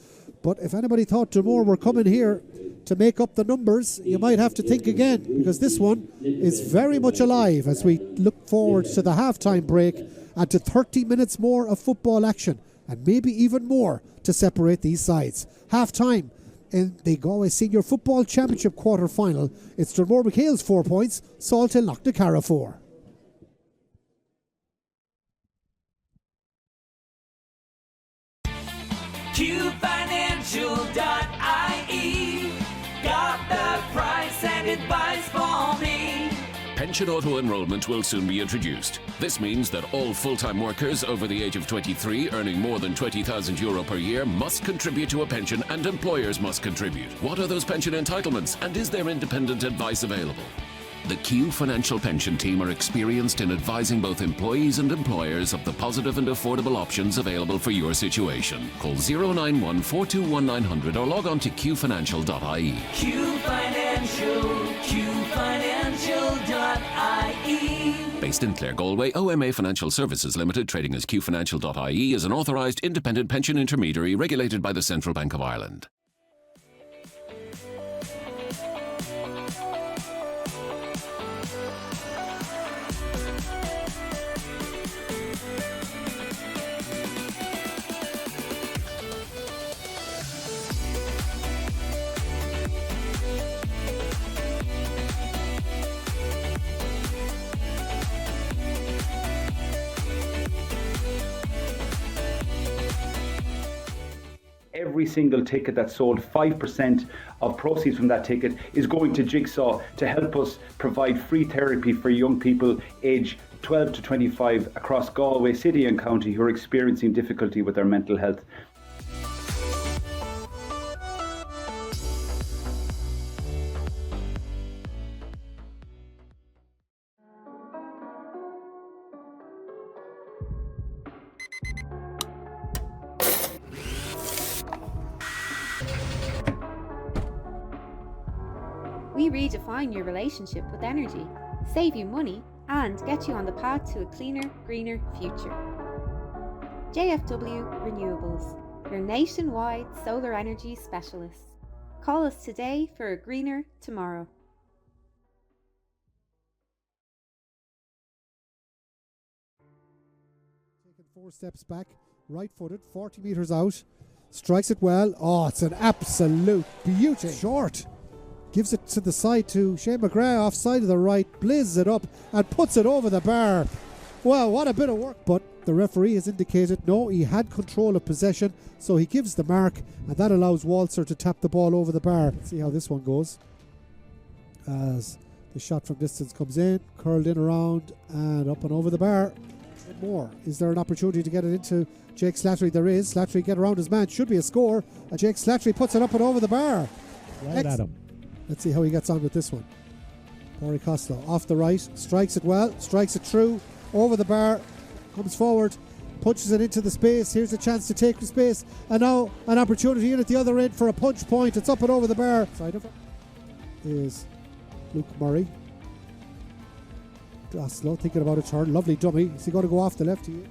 Speaker 1: But if anybody thought Dunmore were coming here to make up the numbers, you might have to think again, because this one is very much alive as we look forward to the half-time break and to 30 minutes more of football action, and maybe even more to separate these sides. Half-time in the Galway Senior Football Championship quarter-final. It's Dunmore MacHales 4 points, Salthill Knocknacarra 4.
Speaker 3: QFinancial.ie got the price and it buys for me.
Speaker 4: Pension auto-enrollment will soon be introduced. This means that all full-time workers over the age of 23 earning more than €20,000 per year must contribute to a pension, and employers must contribute. What are those pension entitlements, and is there independent advice available? The Q Financial Pension Team are experienced in advising both employees and employers of the positive and affordable options available for your situation. Call 091 421 900 or log on to qfinancial.ie.
Speaker 3: Q Financial, qfinancial.ie.
Speaker 4: Based in Clare, Galway, OMA Financial Services Limited, trading as qfinancial.ie, is an authorised independent pension intermediary regulated by the Central Bank of Ireland.
Speaker 5: Every single ticket that's sold, 5% of proceeds from that ticket is going to Jigsaw to help us provide free therapy for young people aged 12 to 25 across Galway City and County who are experiencing difficulty with their mental health.
Speaker 6: we redefine your relationship with energy, save you money, and get you on the path to a cleaner, greener future. JFW Renewables, your nationwide solar energy specialists. Call us today for a greener tomorrow.
Speaker 1: Taking 4 steps back, right-footed, 40 metres out, strikes it well. Oh, it's an absolute beauty. Short. Gives it to the side to Shane McGrath, offside of the right, blazes it up and puts it over the bar. Well, what a bit of work. But the referee has indicated no, he had control of possession, so he gives the mark, and that allows Walser to tap the ball over the bar. Let's see how this one goes. As the shot from distance comes in, curled in around and up and over the bar. More. Is there an opportunity to get it into Jake Slattery? There is. Slattery get around his man. Should be a score. And Jake Slattery puts it up and over the bar.
Speaker 2: Right at him.
Speaker 1: Let's see how he gets on with this one. Corey Costello off the right. Strikes it well. Strikes it true. Over the bar. Comes forward. Punches it into the space. Here's a chance to take the space. And now an opportunity in at the other end for a punch point. It's up and over the bar. Side of it is Luke Murray. Droslow thinking about a turn. Lovely dummy. Is he going to go off the left here?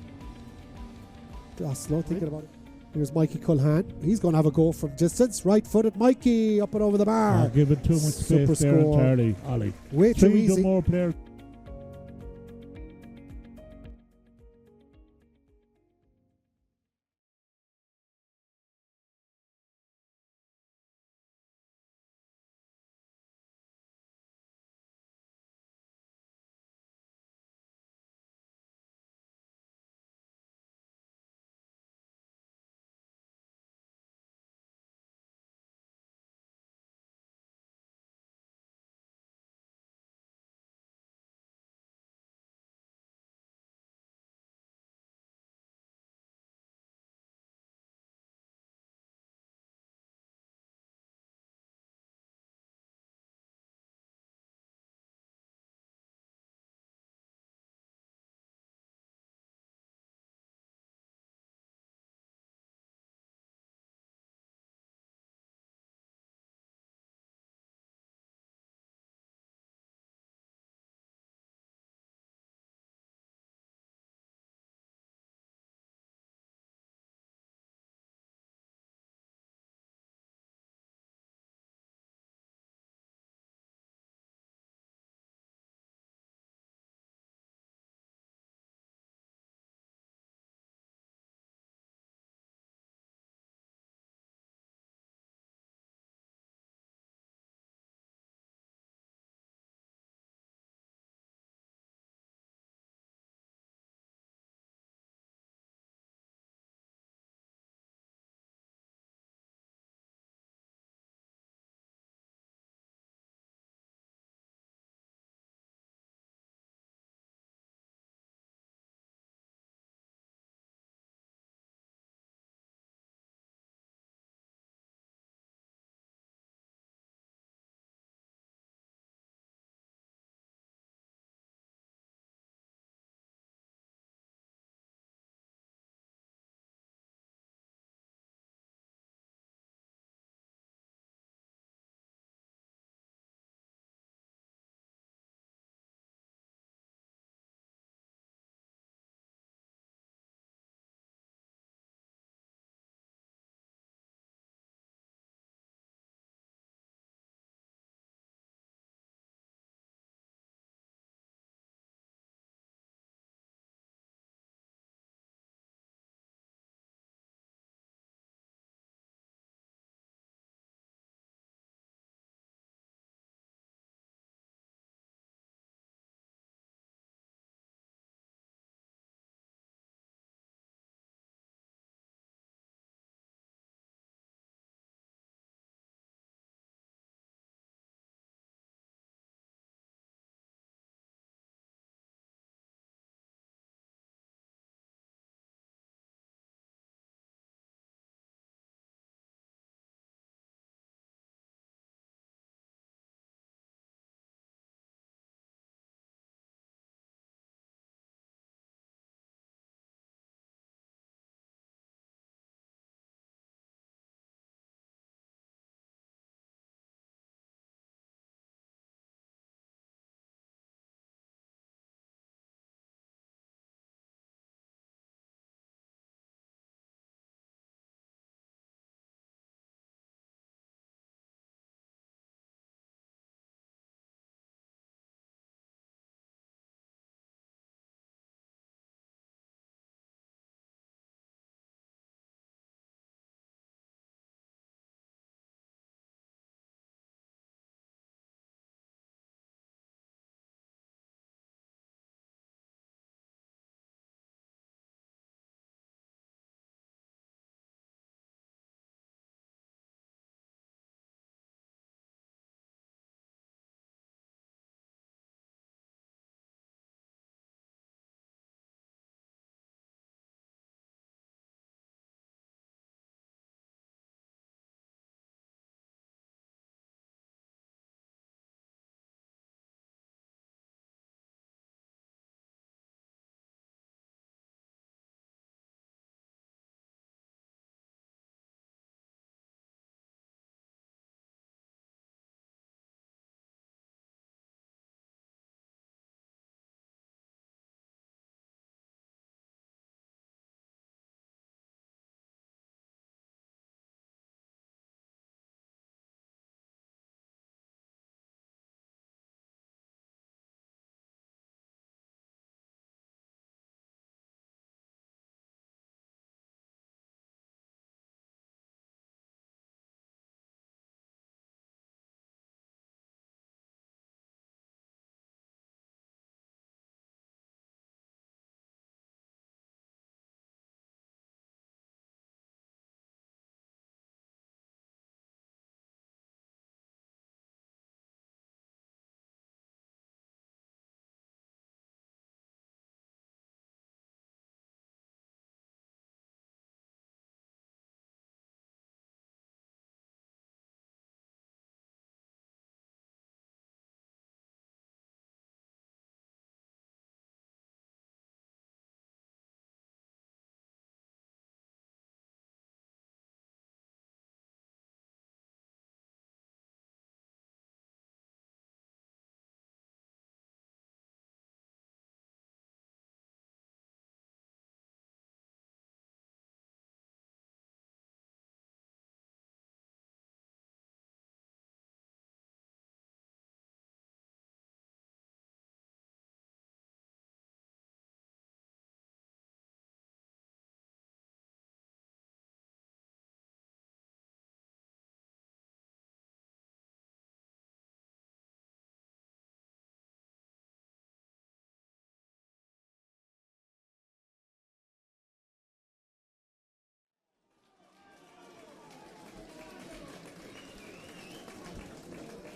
Speaker 1: Droslow thinking about it. Here's Mikey Culhan. He's going to have a go from distance. Right-footed Mikey up and over the bar.
Speaker 2: Given too much space there entirely, Ollie.
Speaker 1: Way too easy.
Speaker 2: 3 Dunmore players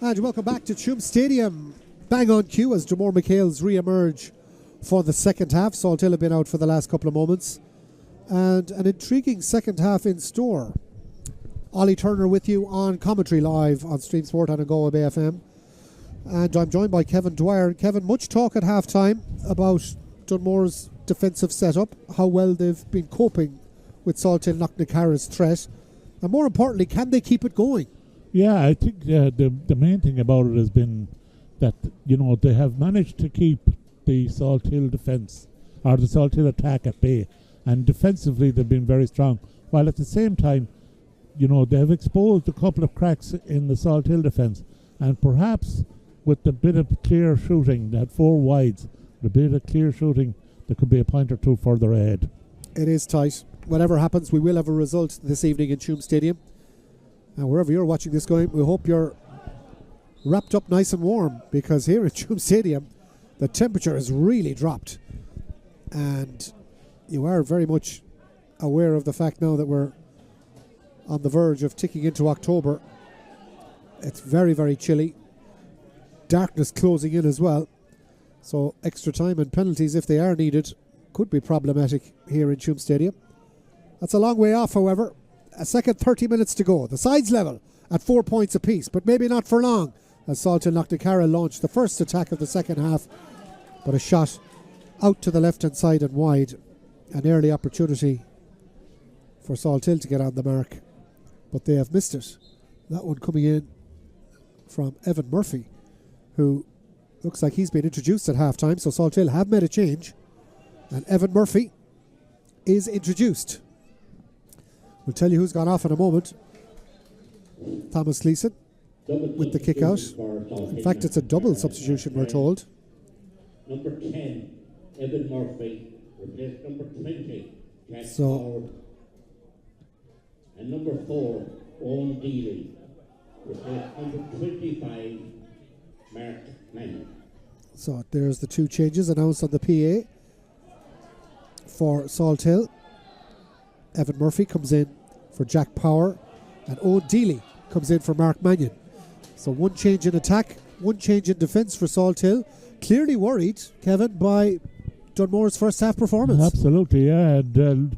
Speaker 1: And welcome back to Tuam Stadium. Bang on cue as Dunmore MacHales re-emerge for the second half. Salthill have been out for the last couple of moments. And an intriguing second half in store. Ollie Turner with you on commentary live on Stream Sport and on Galway Bay FM. And I'm joined by Kevin Dwyer. Kevin, much talk at half-time about Dunmore's defensive setup, how well they've been coping with Salthill Knocknacarra's threat, and more importantly, can they keep it going?
Speaker 2: Yeah, I think the main thing about it has been that, they have managed to keep the Salthill defence, or the Salthill attack at bay, and defensively they've been very strong, while at the same time, they have exposed a couple of cracks in the Salthill defence, and perhaps with the bit of clear shooting, they had 4 wides, the bit of clear shooting, there could be a point or two further ahead.
Speaker 1: It is tight. Whatever happens, we will have a result this evening in Tuam Stadium. And wherever you're watching this game, we hope you're wrapped up nice and warm, because here at Tuam Stadium, the temperature has really dropped. And you are very much aware of the fact now that we're on the verge of ticking into October. It's very, very chilly. Darkness closing in as well. So extra time and penalties, if they are needed, could be problematic here in Tuam Stadium. That's a long way off, however. A second 30 minutes to go. The sides level at 4 points apiece, but maybe not for long, as Salthill Knocknacarra launched the first attack of the second half, but a shot out to the left-hand side and wide. An early opportunity for Salthill to get on the mark, but they have missed it. That one coming in from Evan Murphy, who looks like he's been introduced at half-time, so Salthill have made a change, and Evan Murphy is introduced. We'll tell you who's gone off in a moment. Thomas Gleeson with the kick out. In fact, it's a double substitution, we're told.
Speaker 7: Number 10, Evan Murphy, replaced number 20, Jack
Speaker 1: So,
Speaker 7: Howard. And number 4, Owen Dealey, replaced number 25, Mark Manning.
Speaker 1: So there's the 2 changes announced on the PA for Salthill. Evan Murphy comes in for Jack Power, and Owen Dealey comes in for Mark Mannion. So 1 change in attack, 1 change in defence for Salthill. Clearly worried, Kevin, by Dunmore's first half performance.
Speaker 2: Absolutely, yeah. And,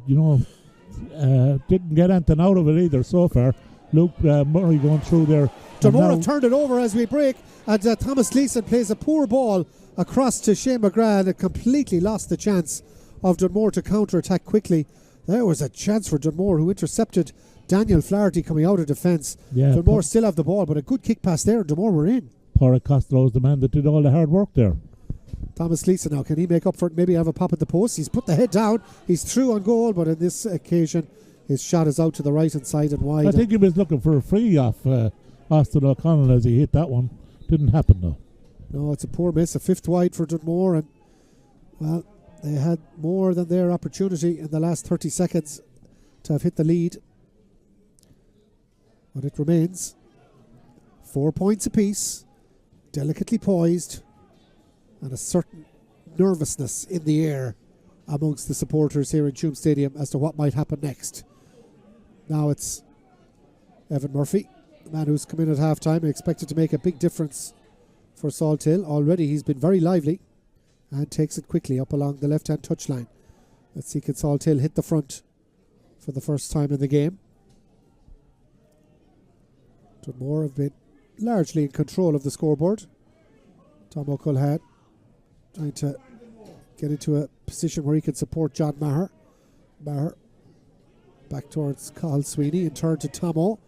Speaker 2: didn't get anything out of it either so far. Luke Murray going through there.
Speaker 1: Dunmore have turned it over as we break, and Thomas Gleeson plays a poor ball across to Shane McGrath, and completely lost the chance of Dunmore to counter-attack quickly. There was a chance for Dunmore, who intercepted Daniel Flaherty coming out of defence.
Speaker 2: Yeah,
Speaker 1: Dunmore still have the ball, but a good kick pass there, and Dunmore were in.
Speaker 2: Porrick Costello's the man that did all the hard work there.
Speaker 1: Thomas Gleeson now, can he make up for it? Maybe have a pop at the post. He's put the head down, he's through on goal, but on this occasion his shot is out to the right hand side and wide.
Speaker 2: I think he was looking for a free off Austin O'Connell as he hit that one. Didn't happen though.
Speaker 1: No, it's a poor miss, a 5th wide for Dunmore, and well, they had more than their opportunity in the last 30 seconds to have hit the lead. But it remains 4 points apiece, delicately poised, and a certain nervousness in the air amongst the supporters here in Tuam Stadium as to what might happen next. Now it's Evan Murphy, the man who's come in at half-time and expected to make a big difference for Salthill. Already he's been very lively and takes it quickly up along the left-hand touchline. Let's see, can Salthill hit the front for the first time in the game. Dunmore have been largely in control of the scoreboard. Tom O'Culhane trying to get into a position where he can support John Maher. Maher back towards Cathal Sweeney, in turn to Tomo.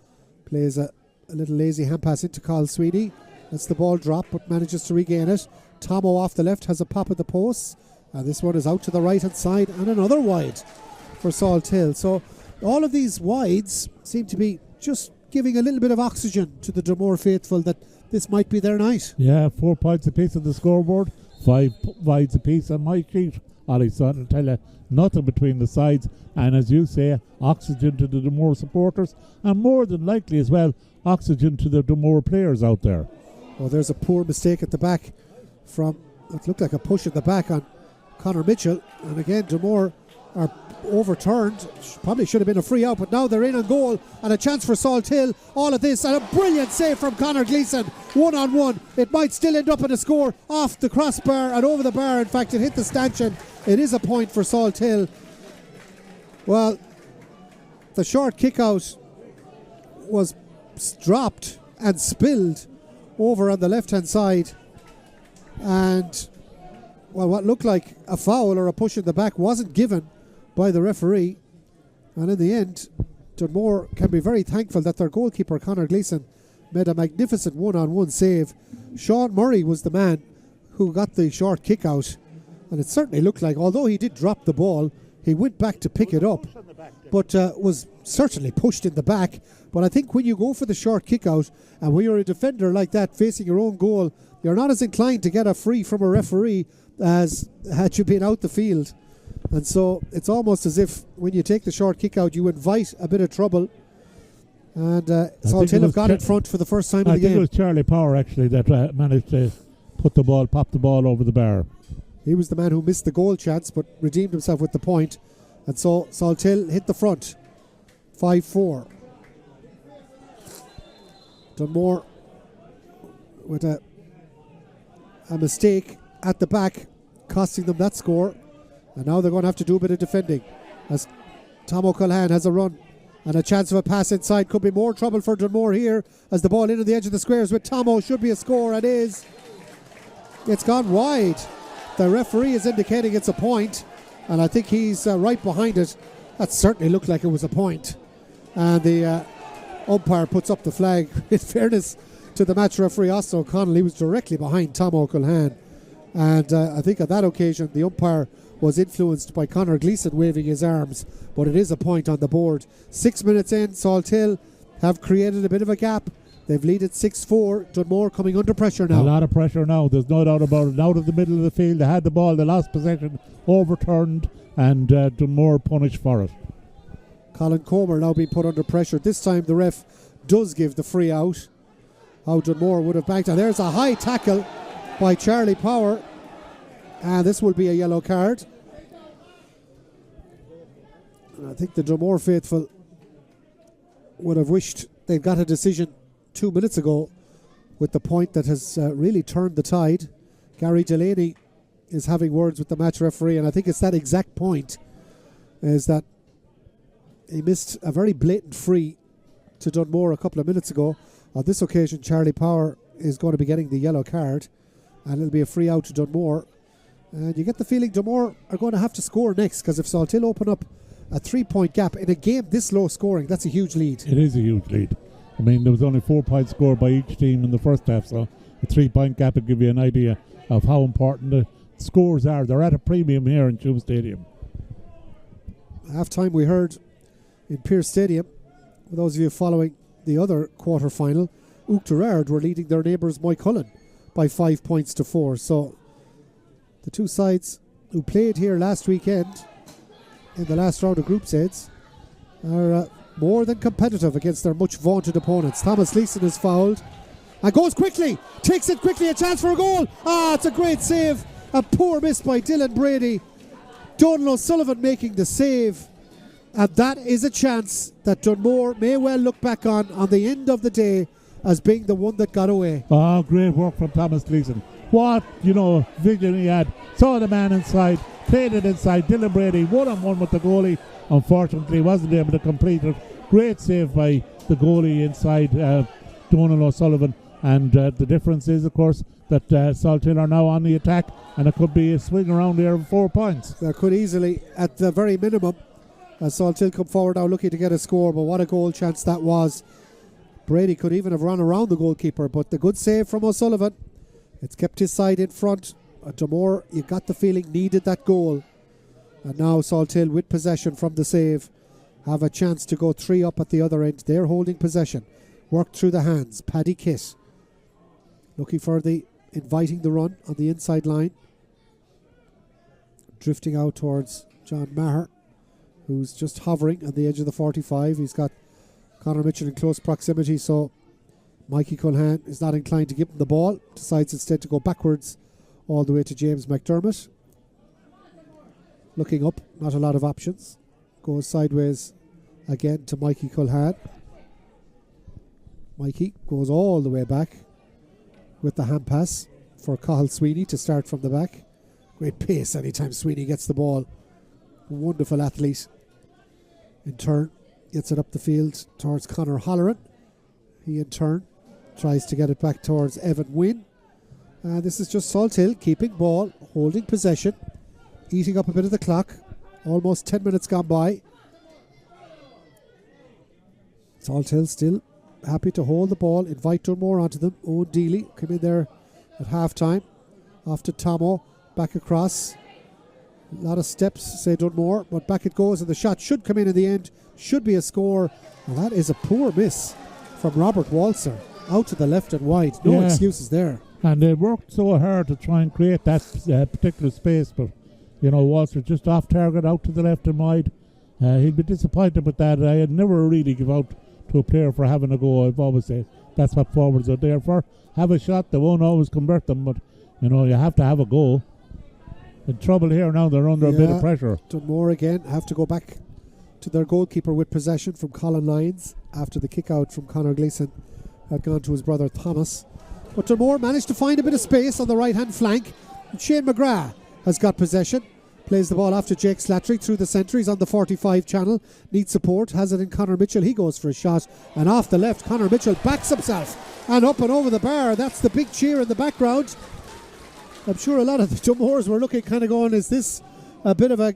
Speaker 1: Plays a little lazy hand pass into Cathal Sweeney. Lets the ball drop but manages to regain it. Tomo off the left has a pop at the post, and this one is out to the right hand side, and another wide for Salthill. So all of these wides seem to be just giving a little bit of oxygen to the Dunmore faithful that this might be their night.
Speaker 2: Yeah, 4 points apiece on the scoreboard, 5 wides apiece on my sheet. Ollie, so I'll tell you, nothing between the sides, and as you say, oxygen to the Dunmore supporters, and more than likely as well, oxygen to the Dunmore players out there.
Speaker 1: Well, there's a poor mistake at the back from what looked like a push at the back on Conor Mitchell, and again Dunmore are overturned. Probably should have been a free out, but now they're in on goal and a chance for Salthill. All of this and a brilliant save from Conor Gleeson. 1-on-1. It might still end up in a score off the crossbar and over the bar. In fact, it hit the stanchion. It is a point for Salthill. Well, the short kick out was dropped and spilled over on the left hand side, and well, what looked like a foul or a push in the back wasn't given by the referee, and in the end Dunmore can be very thankful that their goalkeeper Conor Gleeson made a magnificent 1-on-1 save. Sean Murray was the man who got the short kick out, and it certainly looked like, although he did drop the ball, he went back to pick it up, but was certainly pushed in the back. But I think when you go for the short kick out and when you're a defender like that facing your own goal, you're not as inclined to get a free from a referee as had you been out the field. And so it's almost as if when you take the short kick out, you invite a bit of trouble. And Salthill have got in front for the first time in the game.
Speaker 2: I think it was Charlie Power actually that managed to pop the ball over the bar.
Speaker 1: He was the man who missed the goal chance but redeemed himself with the point. And so Salthill hit the front. 5-4. Dunmore with a mistake at the back, costing them that score. And now they're going to have to do a bit of defending as Tom O'Culhan has a run and a chance of a pass inside. Could be more trouble for Dunmore here as the ball into the edge of the squares with Tomo. Should be a score, and is. It's gone wide. The referee is indicating it's a point, and I think he's right behind it. That certainly looked like it was a point. And the umpire puts up the flag. In fairness to the match referee, Austin O'Connell, he was directly behind Tom O'Culhan. And I think on that occasion, the umpire was influenced by Conor Gleeson waving his arms, but it is a point on the board. 6 minutes in, Salthill have created a bit of a gap. They've lead it 6-4. Dunmore coming under pressure now.
Speaker 2: A lot of pressure now, there's no doubt about it. Out of the middle of the field, they had the ball, they lost possession, overturned, and Dunmore punished for it.
Speaker 1: Colin Comer now being put under pressure. This time the ref does give the free out. How Dunmore would have banked. And there's a high tackle by Charlie Power. And this will be a yellow card. And I think the Dunmore faithful would have wished they'd got a decision 2 minutes ago with the point that has really turned the tide. Gary Delaney is having words with the match referee, and I think it's that exact point, is that he missed a very blatant free to Dunmore a couple of minutes ago. On this occasion, Charlie Power is going to be getting the yellow card, and it'll be a free out to Dunmore. And you get the feeling Dunmore are going to have to score next, because if Salthill open up a 3-point gap in a game this low scoring, that's a huge lead.
Speaker 2: It is a huge lead. I mean, there was only 4 points scored by each team in the first half, so a 3-point gap would give you an idea of how important the scores are. They're at a premium here in Tuam Stadium.
Speaker 1: Half time we heard in Pearse Stadium, for those of you following the other quarter final, Uachtarard were leading their neighbours Moycullen by 5 points to 4. So the two sides who played here last weekend in the last round of group stages are more than competitive against their much vaunted opponents. Thomas Leeson is fouled and goes quickly, takes it quickly, a chance for a goal. It's a great save. A poor miss by Dylan Brady. Donal O'Sullivan making the save, and that is a chance that Dunmore may well look back on the end of the day as being the one that got away.
Speaker 2: Great work from Thomas Leeson. What, vision he had. Saw the man inside, played it inside. Dylan Brady, 1-on-1 with the goalie. Unfortunately, wasn't able to complete it. Great save by the goalie inside, Donal O'Sullivan. And the difference is, of course, that Salthill are now on the attack, and it could be a swing around there of 4 points.
Speaker 1: There could easily, at the very minimum, as Salthill come forward now looking to get a score, but what a goal chance that was. Brady could even have run around the goalkeeper, but the good save from O'Sullivan. It's kept his side in front. Dunmore, you got the feeling, needed that goal. And now Salthill, with possession from the save, have a chance to go 3 up at the other end. They're holding possession. Worked through the hands. Paddy Kitt looking for inviting the run on the inside line. Drifting out towards John Maher, who's just hovering on the edge of the 45. He's got Conor Mitchell in close proximity, so Mikey Culhan is not inclined to give him the ball. Decides instead to go backwards all the way to James McDermott. looking up, not a lot of options. Goes sideways again to Mikey Culhan. Mikey goes all the way back with the hand pass for Cathal Sweeney to start from the back. Great pace anytime Sweeney gets the ball. Wonderful athlete. In turn, gets it up the field towards Conor Halloran. He in turn tries to get it back towards Evan Wynne. This is just Salthill keeping ball, holding possession, eating up a bit of the clock. Almost 10 minutes gone by. Salthill still happy to hold the ball, invite Dunmore onto them. Owen Deely came in there at half time. Off to Tomo, back across. A lot of steps, say Dunmore, but back it goes, and the shot should come in the end. Should be a score. And that is a poor miss from Robert Walser. Out to the left and wide. No excuses there.
Speaker 2: And they worked so hard to try and create that particular space, but Walser just off target, out to the left and wide. He'd be disappointed with that. I had never really give out to a player for having a go. I've always said that's what forwards are there for. Have a shot, they won't always convert them, but you have to have a go. In trouble here now, they're under a bit of pressure.
Speaker 1: Dunmore again have to go back to their goalkeeper with possession from Colin Lyons after the kick out from Conor Gleeson had gone to his brother Thomas. But Dunmore managed to find a bit of space on the right hand flank. And Shane McGrath has got possession. Plays the ball off to Jake Slattery through the centre. He's on the 45 channel. Needs support. Has it in Conor Mitchell. He goes for a shot. And off the left, Conor Mitchell backs himself. And up and over the bar. That's the big cheer in the background. I'm sure a lot of the Dunmores were looking kind of going, is this a bit of a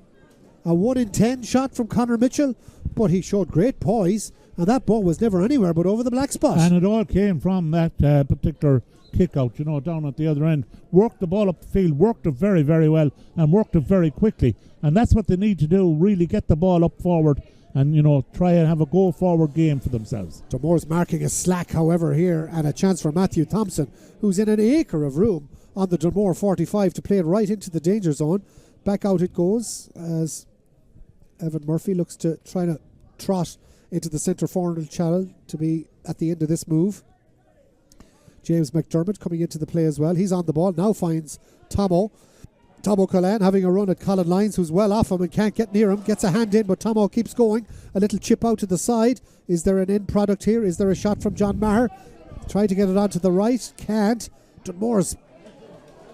Speaker 1: 1 in 10 shot from Conor Mitchell? But he showed great poise. And that ball was never anywhere but over the black spot.
Speaker 2: And it all came from that particular kick out, down at the other end. Worked the ball up the field, worked it very, very well, and worked it very quickly. And that's what they need to do, really get the ball up forward and, try and have a go-forward game for themselves.
Speaker 1: Dunmore's marking a slack, however, here, and a chance for Matthew Thompson, who's in an acre of room on the Dunmore 45 to play it right into the danger zone. Back out it goes as Evan Murphy looks to try to trot into the centre forward channel to be at the end of this move. James McDermott coming into the play as well. He's on the ball, now finds Tomo. Tomo Cullen having a run at Colin Lyons, who's well off him and can't get near him. Gets a hand in, but Tomo keeps going. A little chip out to the side. Is there an end product here? Is there a shot from John Maher? Trying to get it onto the right. Can't. Dunmore's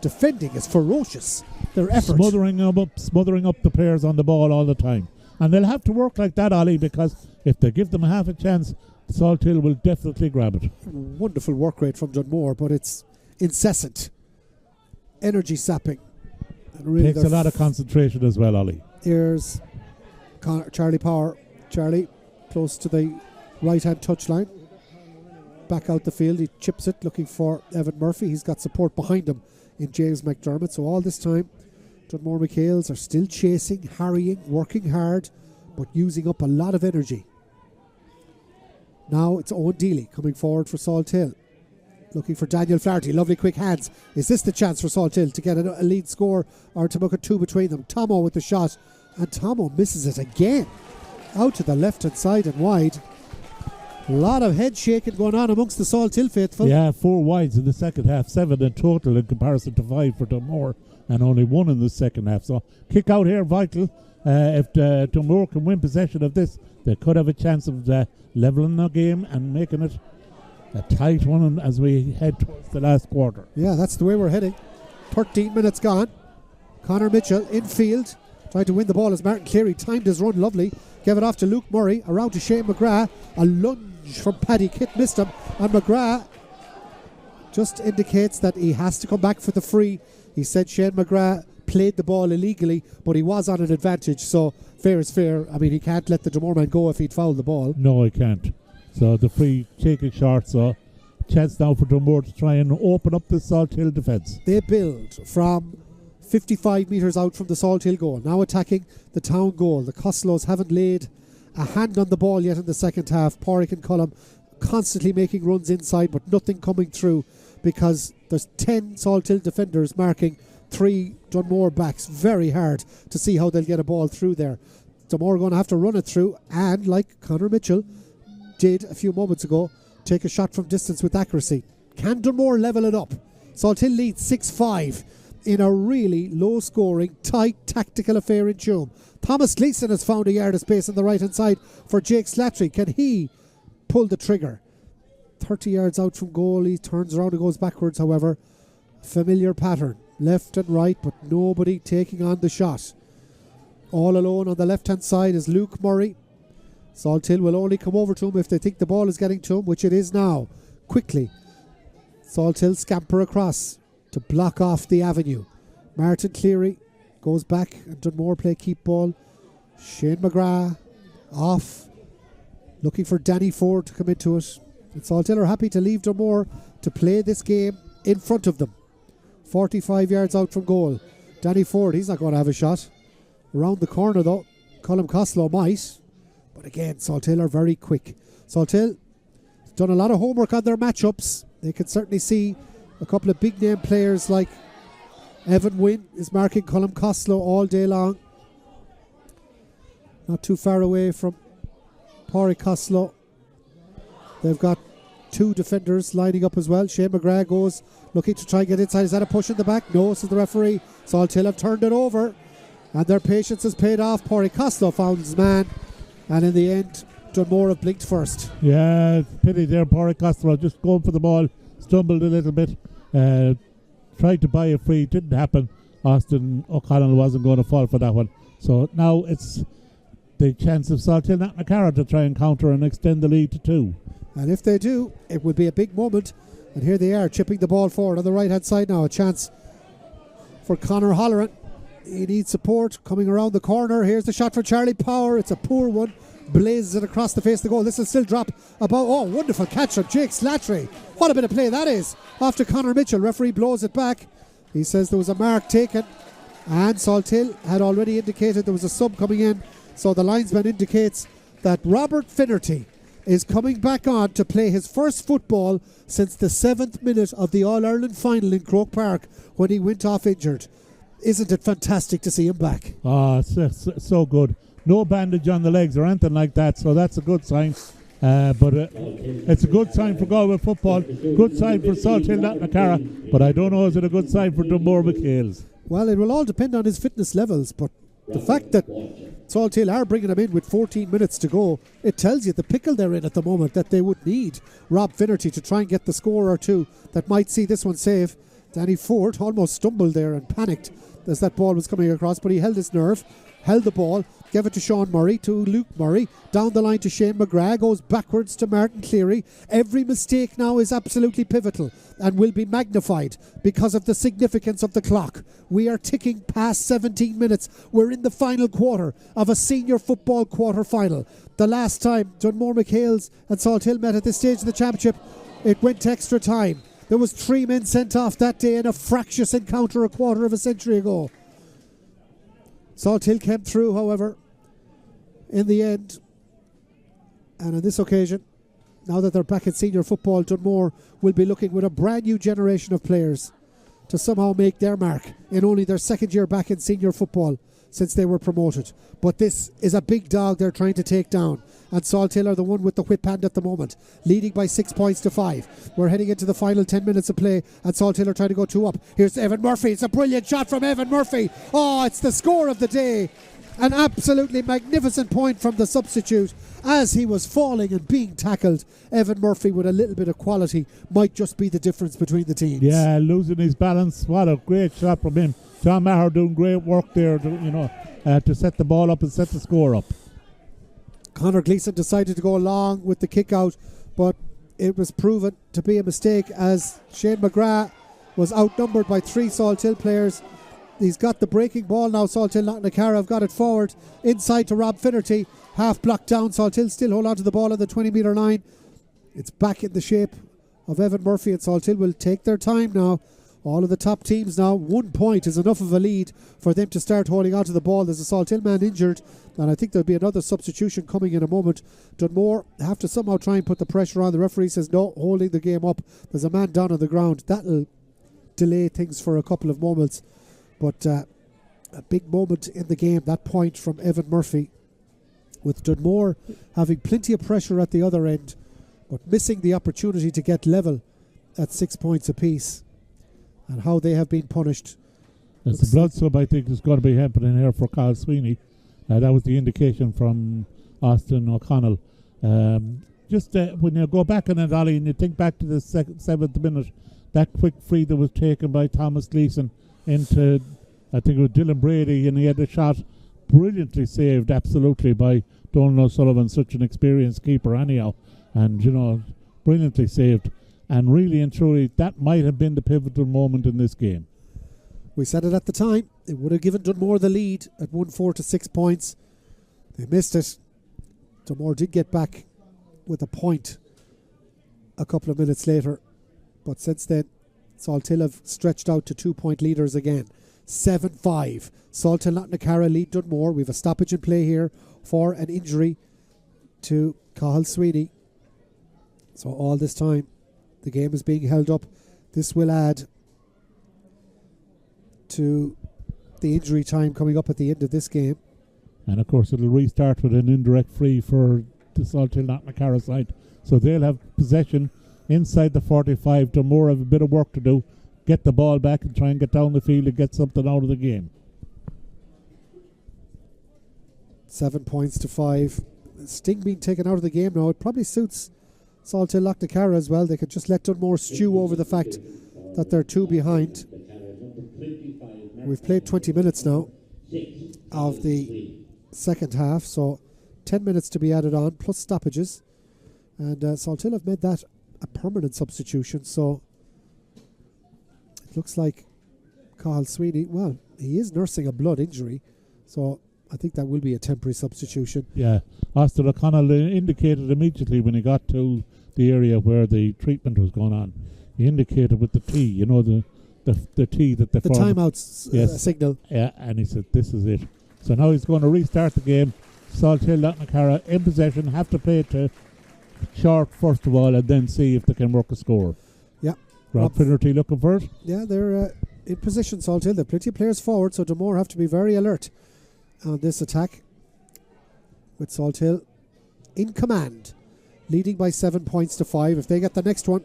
Speaker 1: defending is ferocious. Their effort.
Speaker 2: Smothering up the players on the ball all the time. And they'll have to work like that, Ollie, because if they give them half a chance, Salthill will definitely grab it.
Speaker 1: Wonderful work rate from Dunmore, but it's incessant. Energy sapping. And really
Speaker 2: takes a lot of concentration as well, Ollie.
Speaker 1: Here's Charlie Power. Charlie, close to the right-hand touchline. Back out the field, he chips it, looking for Evan Murphy. He's got support behind him in James McDermott. So all this time, Dunmore MacHales are still chasing, harrying, working hard, but using up a lot of energy. Now it's Owen Deely coming forward for Salthill. Looking for Daniel Flaherty. Lovely quick hands. Is this the chance for Salthill to get a lead score or to make it 2 between them? Tomo with the shot. And Tomo misses it again. Out to the left-hand side and wide. A lot of head shaking going on amongst the Salthill faithful.
Speaker 2: Yeah, 4 wides in the second half. 7 in total in comparison to 5 for Dunmore. And only 1 in the second half. So kick out here vital. If Dunmore can win possession of this, they could have a chance of levelling the game and making it a tight one as we head towards the last quarter.
Speaker 1: Yeah, that's the way we're heading. 13 minutes gone. Conor Mitchell in field, trying to win the ball as Martin Cleary timed his run lovely. Gave it off to Luke Murray, around to Shane McGrath. A lunge from Paddy Kitt missed him, and McGrath just indicates that he has to come back for the free. He said Shane McGrath played the ball illegally, but he was on an advantage, so fair is fair. I mean, he can't let the Dunmore man go if he'd fouled the ball.
Speaker 2: No, he can't. So the free taking short, so chance now for Dunmore to try and open up the Salthill defence.
Speaker 1: They build from 55 metres out from the Salthill goal, now attacking the town goal. The Costellos haven't laid a hand on the ball yet in the second half. Porrick and Cullum constantly making runs inside, but nothing coming through because there's 10 Salthill defenders marking 3 Dunmore backs. Very hard to see how they'll get a ball through there. Dunmore are going to have to run it through, and like Conor Mitchell did a few moments ago, take a shot from distance with accuracy. Can Dunmore level it up? Salthill leads 6-5. in a really low-scoring, tight, tactical affair in Tuam. Thomas Gleeson has found a yard of space on the right-hand side for Jake Slattery. Can he pull the trigger? 30 yards out from goal. He turns around and goes backwards, however. Familiar pattern. Left and right, but nobody taking on the shot. All alone on the left-hand side is Luke Murray. Salthill will only come over to him if they think the ball is getting to him, which it is now. Quickly. Salthill scamper across to block off the avenue. Martin Cleary goes back and Dunmore play keep ball. Shane McGrath off, looking for Danny Ford to come into it. And Salthill are happy to leave Dunmore to play this game in front of them. 45 yards out from goal. Danny Ford, he's not going to have a shot. Around the corner though, Colm Costello might. But again, Salthill are very quick. Salthill done a lot of homework on their matchups. They can certainly see a couple of big name players like Evan Wynne is marking Colm Costello all day long. Not too far away from Pádraig Costello. They've got two defenders lining up as well. Shane McGrath goes looking to try and get inside. Is that a push in the back? No, says the referee. Salthill have turned it over and their patience has paid off. Pádraig Costello found his man, and in the end Dunmore have blinked first.
Speaker 2: Yeah, pity there. Pádraig Costello just going for the ball, stumbled a little bit, tried to buy a free, didn't happen. Austin O'Connell wasn't going to fall for that one. So now it's the chance of Salthill Knocknacarra to try and counter and extend the lead to 2.
Speaker 1: And if they do, it will be a big moment. And here they are, chipping the ball forward on the right-hand side now. A chance for Conor Holleran. He needs support coming around the corner. Here's the shot for Charlie Power. It's a poor one. Blazes it across the face of the goal. This will still drop about. Oh, wonderful catch from Jake Slattery. What a bit of play that is. Off to Conor Mitchell. Referee blows it back. He says there was a mark taken. And Salthill had already indicated there was a sub coming in. So the linesman indicates that Robert Finnerty is coming back on to play his first football since the 7th minute of the All-Ireland final in Croke Park when he went off injured. Isn't it fantastic to see him back?
Speaker 2: Oh, it's so good. No bandage on the legs or anything like that, so that's a good sign. But it's a good sign for Galway football. Good sign for Salthill Knocknacarra, but I don't know, is it a good sign for Dunmore MacHales?
Speaker 1: Well, it will all depend on his fitness levels, but the fact that Salthill are bringing him in with 14 minutes to go, it tells you the pickle they're in at the moment, that they would need Rob Finnerty to try and get the score or two that might see this one safe. Danny Ford almost stumbled there and panicked as that ball was coming across, but he held his nerve, held the ball, gave it to Sean Murray, to Luke Murray, down the line to Shane McGrath, goes backwards to Martin Cleary. Every mistake now is absolutely pivotal and will be magnified because of the significance of the clock. We are ticking past 17 minutes. We're in the final quarter of a senior football quarter final. The last time Dunmore MacHales and Salthill met at this stage of the championship, it went to extra time. There was 3 men sent off that day in a fractious encounter a quarter of a century ago. Salthill came through, however, in the end. And on this occasion, now that they're back in senior football, Dunmore will be looking with a brand new generation of players to somehow make their mark in only their second year back in senior football since they were promoted. But this is a big dog they're trying to take down, and Salthill are the one with the whip hand at the moment, leading by 6 points to 5. We're heading into the final 10 minutes of play, and Salthill are trying to go 2 up. Here's Evan Murphy. It's a brilliant shot from Evan Murphy. Oh, it's the score of the day. An absolutely magnificent point from the substitute. As he was falling and being tackled, Evan Murphy with a little bit of quality might just be the difference between the teams.
Speaker 2: Yeah, losing his balance. What a great shot from him. John Maher doing great work there, to set the ball up and set the score up.
Speaker 1: Conor Gleeson decided to go along with the kick out, but it was proven to be a mistake as Shane McGrath was outnumbered by 3 Salthill players. He's got the breaking ball now. Salthill Knocknacarra have got it forward inside to Rob Finnerty. Half blocked down. Salthill still hold on to the ball on the 20-metre line. It's back in the shape of Evan Murphy, and Salthill will take their time now. All of the top teams now, 1 point is enough of a lead for them to start holding on to the ball. There's a Salthill man injured, and I think there'll be another substitution coming in a moment. Dunmore have to somehow try and put the pressure on. The referee says no, holding the game up. There's a man down on the ground. That'll delay things for a couple of moments. But a big moment in the game, that point from Evan Murphy, with Dunmore having plenty of pressure at the other end, but missing the opportunity to get level at 6 points apiece. And how they have been punished
Speaker 2: It's the blood sub, I think, is going to be happening here for Carl Sweeney. That was the indication from Austin O'Connell. Just when you go back on it, Ollie, and you think back to the 7th minute, that quick free that was taken by Thomas Gleeson into, I think it was Dylan Brady, and he had a shot brilliantly saved, absolutely, by Donald O'Sullivan, such an experienced keeper anyhow, and, you know, brilliantly saved. And really and truly, that might have been the pivotal moment in this game.
Speaker 1: We said it at the time. It would have given Dunmore the lead at 1-4 to 6 points. They missed it. Dunmore did get back with a point a couple of minutes later. But since then, Salthill have stretched out to 2-point leaders again. 7-5. Salthill Knocknacarra lead Dunmore. We have a stoppage in play here for an injury to Cathal Sweeney. So all this time, the game is being held up. This will add to the injury time coming up at the end of this game.
Speaker 2: And of course it'll restart with an indirect free for the Salthill Knocknacarra side. So they'll have possession inside the 45. Dunmore have a bit of work to do. Get the ball back and try and get down the field and get something out of the game.
Speaker 1: 7 points to 5. Sting being taken out of the game now. It probably suits Salthill Knocknacarra as well. They could just let Dunmore stew over the fact that they're 2 behind. We've played 20 minutes now of the second half, so 10 minutes to be added on, plus stoppages. And Salthill have made that a permanent substitution, so it looks like Cathal Sweeney, well, he is nursing a blood injury, so I think that will be a temporary substitution.
Speaker 2: Yeah, Austin O'Connell indicated immediately when he got to the area where the treatment was going on. He indicated with the T, you know, the T that the
Speaker 1: timeout
Speaker 2: yes,
Speaker 1: signal.
Speaker 2: Yeah, and he said this is it. So now he's going to restart the game. Salthill Knocknacarra in possession, have to play it to short first of all, and then see if they can work a score.
Speaker 1: Yeah,
Speaker 2: Rob Finnerty looking for it.
Speaker 1: Yeah, they're in position. Salthill, there are plenty of players forward, so Dunmore have to be very alert on this attack. With Salthill in command, leading by 7 points to 5. If they get the next one,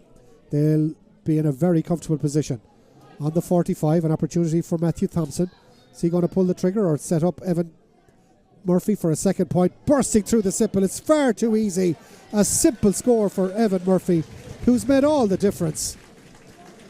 Speaker 1: they'll be in a very comfortable position. On the 45, an opportunity for Matthew Thompson. Is he going to pull the trigger or set up Evan Murphy for a second point? Bursting through the simple. It's far too easy. A simple score for Evan Murphy, who's made all the difference.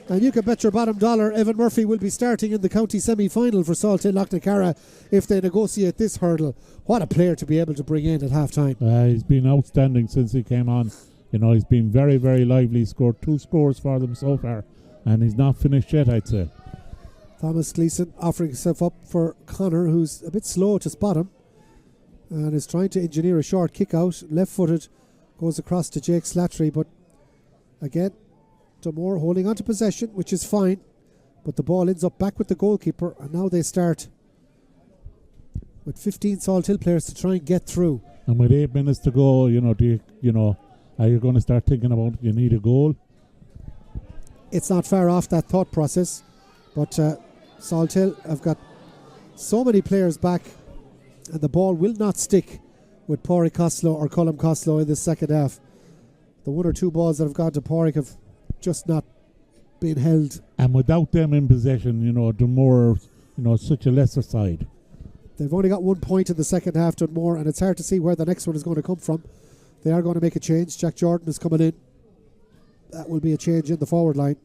Speaker 1: And you can bet your bottom dollar Evan Murphy will be starting in the county semi-final for Salthill Knocknacarra if they negotiate this hurdle. What a player to be able to bring in at half-time.
Speaker 2: He's been outstanding since he came on. You know, he's been very, very lively. He's scored 2 scores for them so far. And he's not finished yet, I'd say.
Speaker 1: Thomas Gleeson offering himself up for Connor, who's a bit slow to spot him. And is trying to engineer a short kick out. Left-footed, goes across to Jake Slattery. But again, Dunmore holding on to possession, which is fine. But the ball ends up back with the goalkeeper. And now they start with 15 Salthill players to try and get through.
Speaker 2: And with 8 minutes to go, you know, are you going to start thinking about you need a goal?
Speaker 1: It's not far off that thought process, but Salthill have got so many players back, and the ball will not stick with Pádraig Costello or Colm Costello in the second half. The 1 or 2 balls that have gone to Pádraig have just not been held.
Speaker 2: And without them in possession, you know, Dunmore, you know, such a lesser side.
Speaker 1: They've only got 1 point in the second half, Dunmore, and it's hard to see where the next one is going to come from. They are going to make a change. Jack Jordan is coming in. That will be a change in the forward line.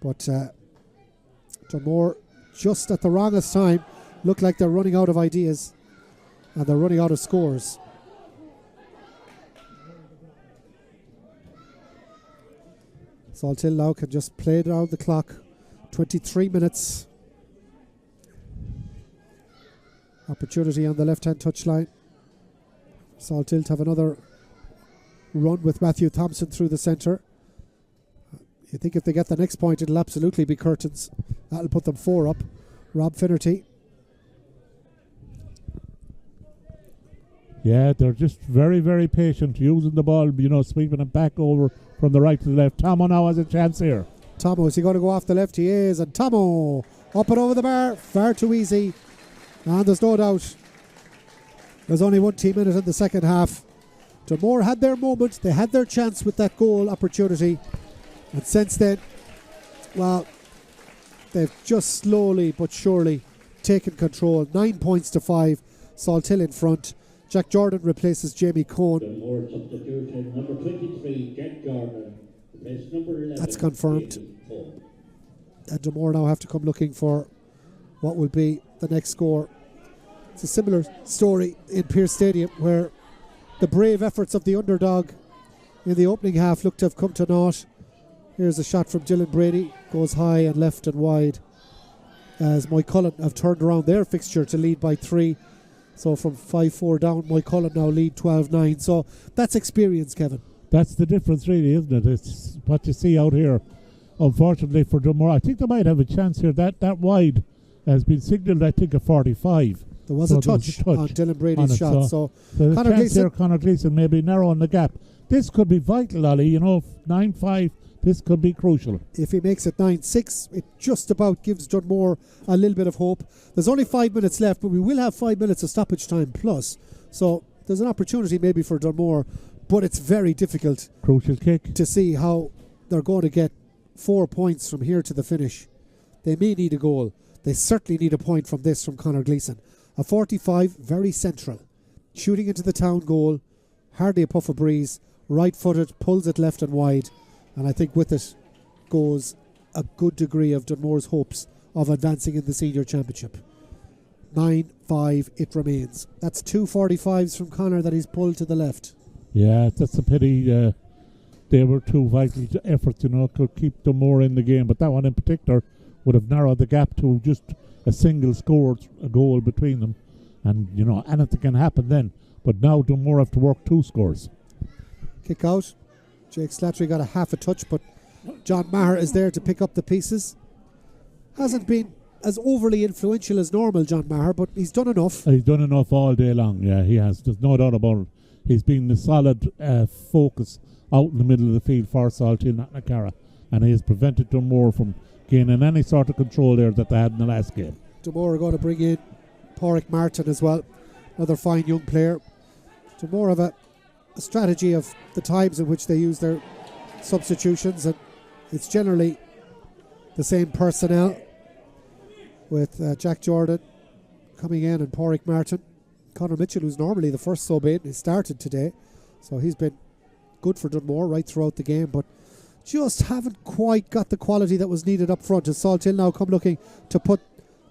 Speaker 1: But Dunmore, just at the wrongest time, look like they're running out of ideas and they're running out of scores. Salthill now can just play down the clock. 23 minutes. Opportunity on the left-hand touchline. Salthill to have another run with Matthew Thompson through the centre. You think if they get the next point, it'll absolutely be curtains. That'll put them 4 up. Rob Finnerty.
Speaker 2: Yeah, they're just very, very patient, using the ball, you know, sweeping it back over from the right to the left. Tomo now has a chance here.
Speaker 1: Tomo, is he going to go off the left? He is. And Tomo up and over the bar. Far too easy. And there's no doubt there's only 1 team in it in the second half. Dunmore had their moment. They had their chance with that goal opportunity. And since then, well, they've just slowly but surely taken control. 9 points to 5. Salthill in front. Jack Jordan replaces Jamie Cohn.
Speaker 7: Dunmore substitution, number 23, Jack Jordan. Replace number 11.
Speaker 1: That's confirmed.
Speaker 7: Jamie Cohn.
Speaker 1: And Dunmore now have to come looking for what will be the next score. It's a similar story in Pearse Stadium, where the brave efforts of the underdog in the opening half look to have come to naught. Here's a shot from Dylan Brady, goes high and left and wide, as Moycullen have turned around their fixture to lead by 3. So from 5-4 down, Moycullen now lead 12-9. So that's experience, Kevin.
Speaker 2: That's the difference, really, isn't it? It's what you see out here. Unfortunately for Dunmore, I think they might have a chance here. That wide has been signalled, I think, a 45.
Speaker 1: There was a touch on Dylan Brady's shot. So
Speaker 2: the
Speaker 1: Conor
Speaker 2: chance here,
Speaker 1: Gleeson,
Speaker 2: Conor Gleeson maybe narrowing the gap. This could be vital, Ollie. 9-5. This could be crucial.
Speaker 1: if he makes it 9-6, it just about gives Dunmore a little bit of hope. There's only 5 minutes left, but we will have 5 minutes of stoppage time plus. So there's an opportunity maybe for Dunmore, but it's very difficult
Speaker 2: Crucial kick.
Speaker 1: to see how they're going to get 4 points from here to the finish. They may need a goal. They certainly need a point from this from Conor Gleeson. A 45, very central. Shooting into the town goal, hardly a puff of breeze, right-footed, pulls it left and wide, and I think with it goes a good degree of Dunmore's hopes of advancing in the senior championship. 9-5 it remains. That's 2 45s from Conor that he's pulled to the left.
Speaker 2: Yeah, that's a pity. They were two vital efforts, could keep Dunmore in the game, but that one in particular would have narrowed the gap to just a single score, a goal between them, and anything can happen then. But now Dunmore have to work 2 scores.
Speaker 1: Kick out. Jake Slattery got a half a touch, but John Maher is there to pick up the pieces. Hasn't been as overly influential as normal, John Maher, but he's done enough.
Speaker 2: He's done enough all day long, yeah, he has. There's no doubt about it. He's been the solid focus out in the middle of the field for Salthill Knocknacarra, and he has prevented Dunmore from gaining any sort of control there that they had in the last game.
Speaker 1: Dunmore are going to bring in Pádraig Martin as well, another fine young player. Dunmore have a strategy of the times in which they use their substitutions, and it's generally the same personnel, with Jack Jordan coming in and Pádraig Martin. Conor Mitchell, who's normally the first sub in, he started today, so he's been good for Dunmore right throughout the game, but just haven't quite got the quality that was needed up front. As Salthill now come looking to put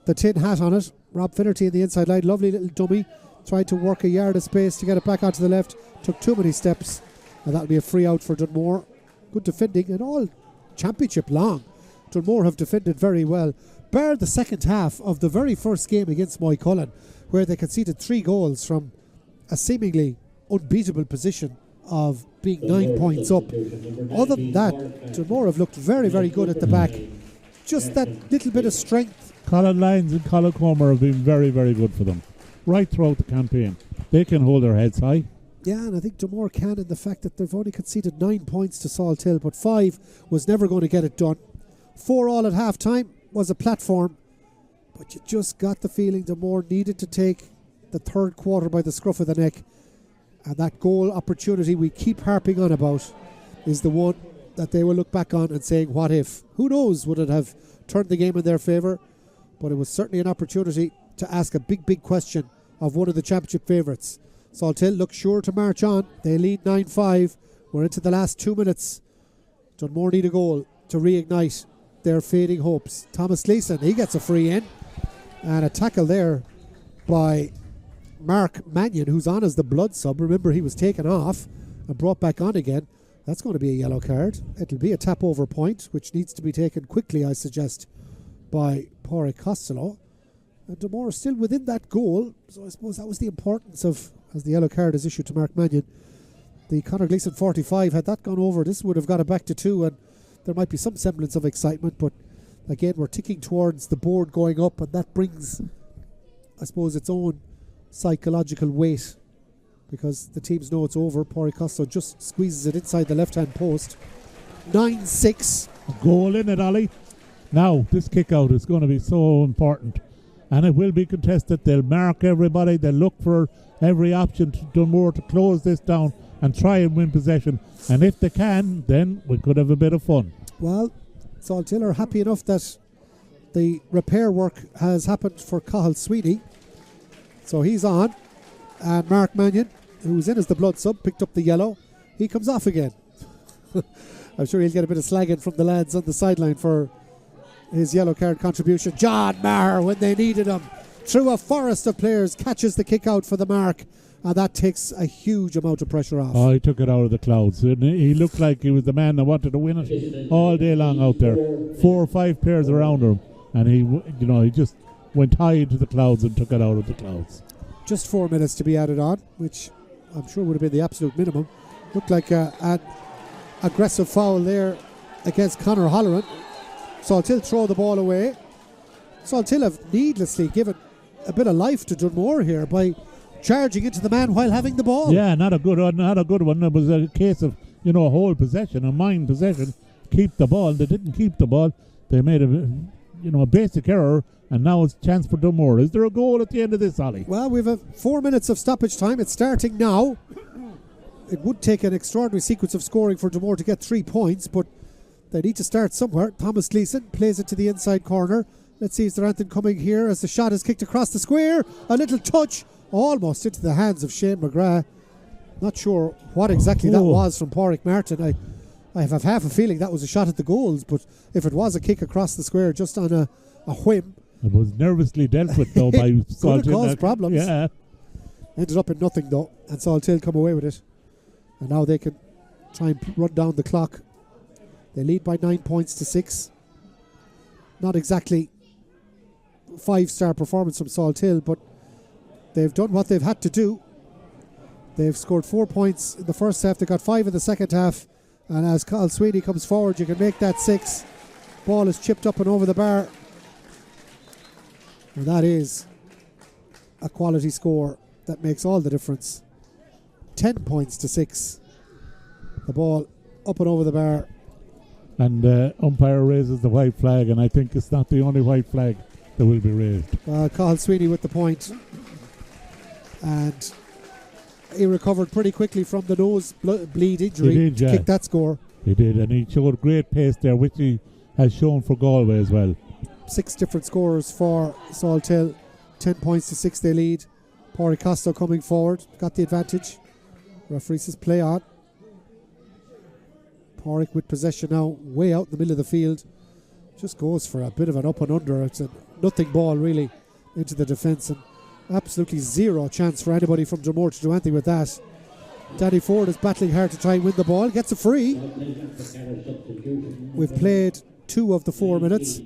Speaker 1: the tin hat on it. Rob Finnerty in the inside line, lovely little dummy, tried to work a yard of space to get it back onto the left, took too many steps, and that'll be a free out for Dunmore. Good defending, and all championship long Dunmore have defended very well, bar the second half of the very first game against Moycullen, where they conceded 3 goals from a seemingly unbeatable position of being 9 points up. Other than that, Dunmore have looked very, very good at the back. Just that little bit of strength.
Speaker 2: Colin Lyons and Colin Comer have been very, very good for them right throughout the campaign. They can hold their heads high.
Speaker 1: Yeah, and I think Dunmore can, in the fact that they've only conceded 9 points to Salthill, but 5 was never going to get it done. 4 all at half time was a platform, but you just got the feeling Dunmore needed to take the third quarter by the scruff of the neck, and that goal opportunity we keep harping on about is the one that they will look back on and saying, what if? Who knows, would it have turned the game in their favour? But it was certainly an opportunity to ask a big, big question of one of the championship favourites. Salthill look sure to march on. They lead 9-5. We're into the last 2 minutes. Dunmore need a goal to reignite their fading hopes. Thomas Gleeson, he gets a free in, and a tackle there by Mark Mannion, who's on as the blood sub. Remember, he was taken off and brought back on again. That's going to be a yellow card. It'll be a tap over point, which needs to be taken quickly, I suggest, by Pádraig Costello. And Dunmore is still within that goal, so I suppose that was the importance of, as the yellow card is issued to Mark Mannion. The Conor Gleeson 45, had that gone over, this would have got it back to 2, and there might be some semblance of excitement, but again, we're ticking towards the board going up, and that brings, I suppose, its own psychological weight, because the teams know it's over. Pádraig Costello just squeezes it inside the left-hand post. 9-6.
Speaker 2: A goal in it, Ollie. Now, this kick-out is going to be so important, and it will be contested. They'll mark everybody. They'll look for every option to Dunmore to close this down and try and win possession. And if they can, then we could have a bit of fun.
Speaker 1: Well, Salthill are happy enough that the repair work has happened for Cathal Sweeney. So he's on. And Mark Mannion, who's in as the blood sub, picked up the yellow. He comes off again. I'm sure he'll get a bit of slagging from the lads on the sideline for his yellow card contribution. John Maher, when they needed him, through a forest of players, catches the kick out for the mark. And that takes a huge amount of pressure off.
Speaker 2: Oh, he took it out of the clouds. He looked like he was the man that wanted to win it all day long out there. 4 or 5 players around him. And he just went high into the clouds and took it out of the clouds.
Speaker 1: Just 4 minutes to be added on, which I'm sure would have been the absolute minimum. Looked like an aggressive foul there against Conor Halloran. Salthill throw the ball away. Salthill have needlessly given a bit of life to Dunmore here by charging into the man while having the ball.
Speaker 2: Yeah, not a good one. It was a case of, whole possession, a mind possession. Keep the ball. They didn't keep the ball. They made a basic error, and now it's a chance for Dunmore. Is there a goal at the end of this, Ollie?
Speaker 1: Well, we have 4 minutes of stoppage time. It's starting now. It would take an extraordinary sequence of scoring for Dunmore to get 3 points, but they need to start somewhere. Thomas Gleeson plays it to the inside corner. Let's see, is there anything coming here as the shot is kicked across the square? A little touch, almost into the hands of Shane McGrath. Not sure what exactly that was from Pádraig Martin. I have half a feeling that was a shot at the goals, but if it was a kick across the square just on a whim.
Speaker 2: It was nervously dealt with, though, by Salthill.
Speaker 1: Could have caused problems.
Speaker 2: Yeah.
Speaker 1: Ended up in nothing, though, and Salthill come away with it. And now they can try and run down the clock. They lead by 9 points to 6. Not exactly 5-star performance from Salthill, but they've done what they've had to do. They've scored 4 points in the first half. They got 5 in the second half. And as Cathal Sweeney comes forward, you can make that 6. Ball is chipped up and over the bar. And that is a quality score that makes all the difference. 10 points to 6. The ball up and over the bar.
Speaker 2: And umpire raises the white flag, and I think it's not the only white flag that will be raised.
Speaker 1: Cathal Sweeney with the point. And he recovered pretty quickly from the nosebleed injury to kick that score.
Speaker 2: He did, and he showed great pace there, which he has shown for Galway as well.
Speaker 1: 6 different scorers for Salthill. 10 points to 6 they lead. Pádraig Costo coming forward, got the advantage. Referee says play on. Pádraig with possession now, way out in the middle of the field. Just goes for a bit of an up and under. It's a nothing ball really into the defence, and absolutely zero chance for anybody from Dunmore to do anything with that. Danny Ford is battling hard to try and win the ball, gets a free. We've played 2 of the 4 minutes.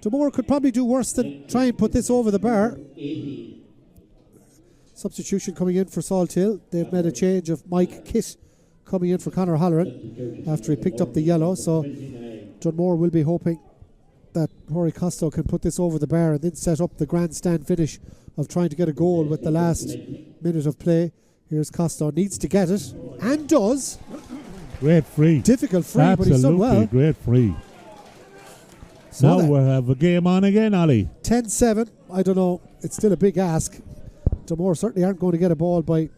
Speaker 1: Dunmore could probably do worse than try and put this over the bar. Substitution coming in for Salthill. They've made a change of Mike Kitt coming in for Conor Halloran after he picked up the yellow. So Dunmore will be hoping that Pádraig Costo can put this over the bar and then set up the grandstand finish of trying to get a goal with the last minute of play. Here's Costo, needs to get it and does.
Speaker 2: Great free.
Speaker 1: Difficult free,
Speaker 2: absolutely,
Speaker 1: but he's done well.
Speaker 2: Great free. So now we'll have a game on again, Ollie.
Speaker 1: 10-7. I don't know. It's still a big ask. Dunmore certainly aren't going to get a ball by